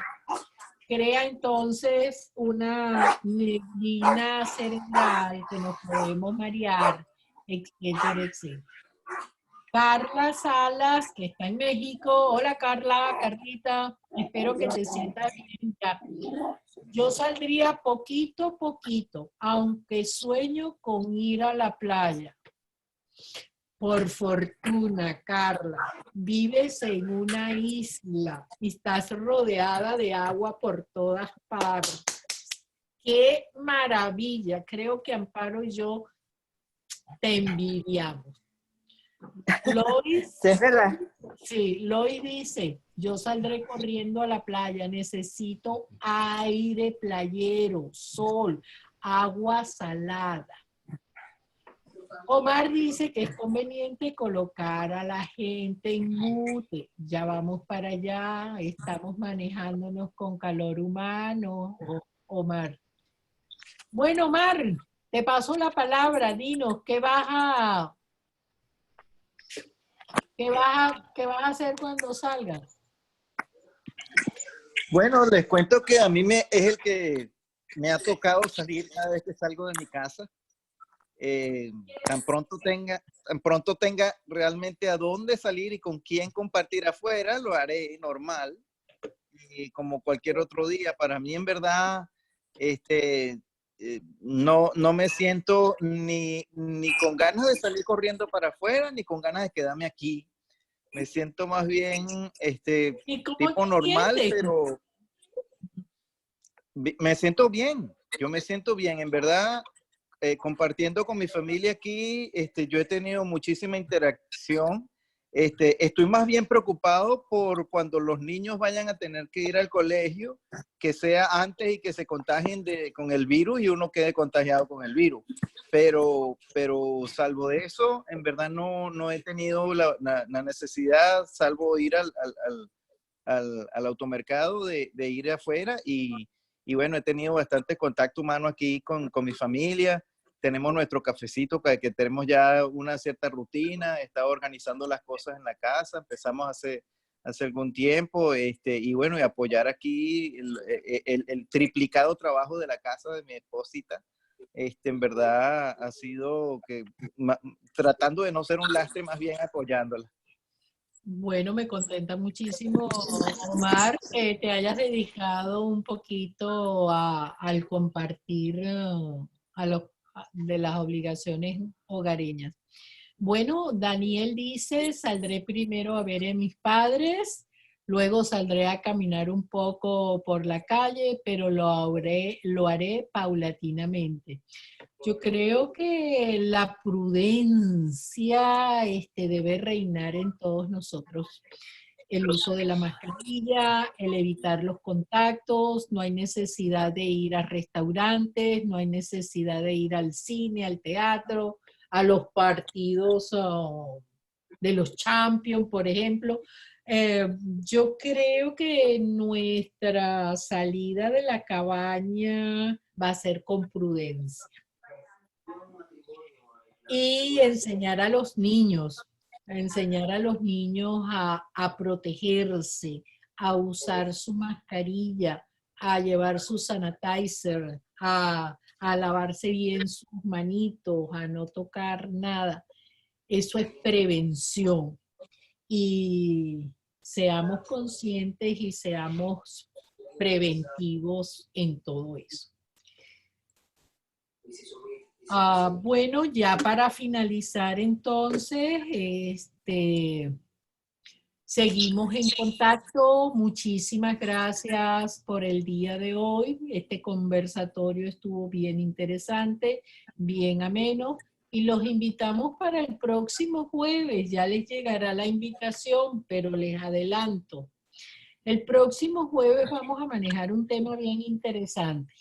crea entonces una neblina cerebral que nos podemos marear, etcétera, etcétera. Carla Salas, que está en México. Hola Carla, Carlita, espero que te sientas bien ya. Yo saldría poquito a poquito, aunque sueño con ir a la playa. Por fortuna, Carla, vives en una isla y estás rodeada de agua por todas partes. ¡Qué maravilla! Creo que Amparo y yo te envidiamos. Lois, ¿Es verdad? sí, Lois dice, yo saldré corriendo a la playa, necesito aire playero, sol, agua salada. Omar dice que es conveniente colocar a la gente en mute. Ya vamos para allá, estamos manejándonos con calor humano, Omar. Bueno, Omar, te paso la palabra, dinos, ¿qué vas a a hacer cuando salgas? Bueno, les cuento que a mí es el que me ha tocado salir cada vez que salgo de mi casa. Tan pronto tenga realmente a dónde salir y con quién compartir afuera, lo haré normal, y como cualquier otro día. Para mí, en verdad, no me siento ni con ganas de salir corriendo para afuera, ni con ganas de quedarme aquí. Me siento más bien ¿Y cómo tipo te normal, sientes? pero me siento bien. Yo me siento bien, en verdad. Compartiendo con mi familia aquí, yo he tenido muchísima interacción. Estoy más bien preocupado por cuando los niños vayan a tener que ir al colegio, que sea antes y que se contagien con el virus y uno quede contagiado con el virus. Pero salvo de eso, en verdad no he tenido la necesidad, salvo ir al automercado, de ir afuera. Y bueno, he tenido bastante contacto humano aquí con mi familia. Tenemos nuestro cafecito, que tenemos ya una cierta rutina. He estado organizando las cosas en la casa. Empezamos hace algún tiempo. Y bueno, y apoyar aquí el triplicado trabajo de la casa de mi esposita. En verdad ha sido tratando de no ser un lastre, más bien apoyándola. Bueno, me contenta muchísimo, Omar, que te hayas dedicado un poquito al compartir de las obligaciones hogareñas. Bueno, Daniel dice, saldré primero a ver a mis padres, luego saldré a caminar un poco por la calle, pero lo haré paulatinamente. Yo creo que la prudencia debe reinar en todos nosotros. El uso de la mascarilla, el evitar los contactos, no hay necesidad de ir a restaurantes, no hay necesidad de ir al cine, al teatro, a los partidos de los Champions, por ejemplo. Yo creo que nuestra salida de la cabaña va a ser con prudencia. Y enseñar a los niños a protegerse, a usar su mascarilla, a llevar su sanitizer, a lavarse bien sus manitos, a no tocar nada. Eso es prevención. Y seamos conscientes y seamos preventivos en todo eso. Bueno, ya para finalizar entonces, seguimos en contacto. Muchísimas gracias por el día de hoy. Este conversatorio estuvo bien interesante, bien ameno. Y los invitamos para el próximo jueves. Ya les llegará la invitación, pero les adelanto. El próximo jueves vamos a manejar un tema bien interesante.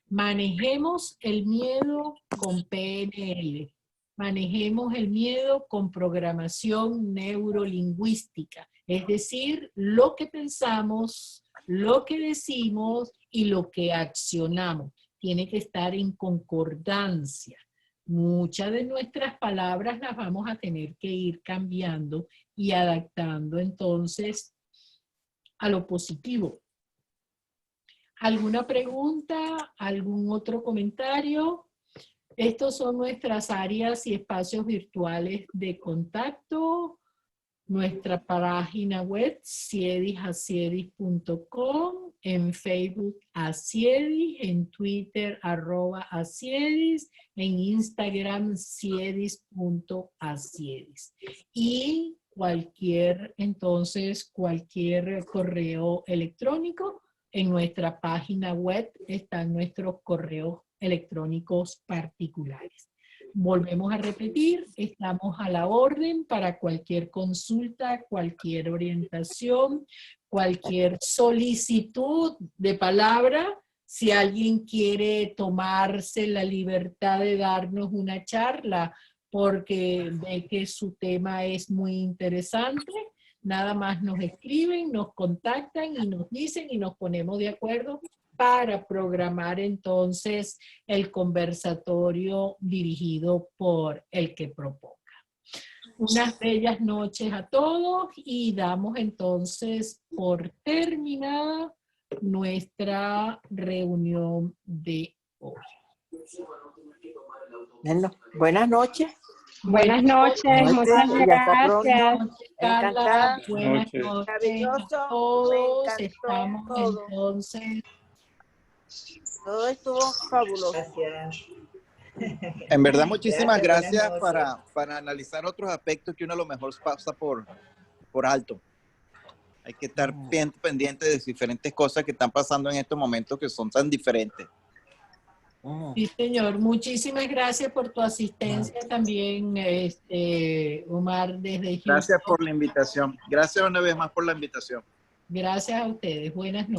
Manejemos el miedo con PNL. Manejemos el miedo con programación neurolingüística. Es decir, lo que pensamos, lo que decimos y lo que accionamos. Tiene que estar en concordancia. Muchas de nuestras palabras las vamos a tener que ir cambiando y adaptando entonces a lo positivo. ¿Alguna pregunta? ¿Algún otro comentario? Estos son nuestras áreas y espacios virtuales de contacto. Nuestra página web, ciedisasiedis.com, en Facebook Asiedis, en Twitter @Asiedis, en Instagram ciedis.asiedis. Y cualquier correo electrónico. En nuestra página web están nuestros correos electrónicos particulares. Volvemos a repetir, estamos a la orden para cualquier consulta, cualquier orientación, cualquier solicitud de palabra. Si alguien quiere tomarse la libertad de darnos una charla porque ve que su tema es muy interesante, nada más nos escriben, nos contactan y nos dicen y nos ponemos de acuerdo para programar entonces el conversatorio dirigido por el que proponga. Unas bellas noches a todos y damos entonces por terminada nuestra reunión de hoy. Bueno, buenas noches. Buenas noches, muchas gracias. Carla, buenas noches. Maravilloso. A todos. Me encantó Estamos todo. entonces. Todo estuvo fabuloso. Gracias. En verdad, muchísimas Gracias, gracias buenas para analizar otros aspectos que uno a lo mejor pasa por alto. Hay que estar bien pendiente de diferentes cosas que están pasando en estos momentos que son tan diferentes. Sí, señor. Muchísimas gracias por tu asistencia también, Omar, desde Houston. Gracias por la invitación. Gracias una vez más por la invitación. Gracias a ustedes. Buenas noches.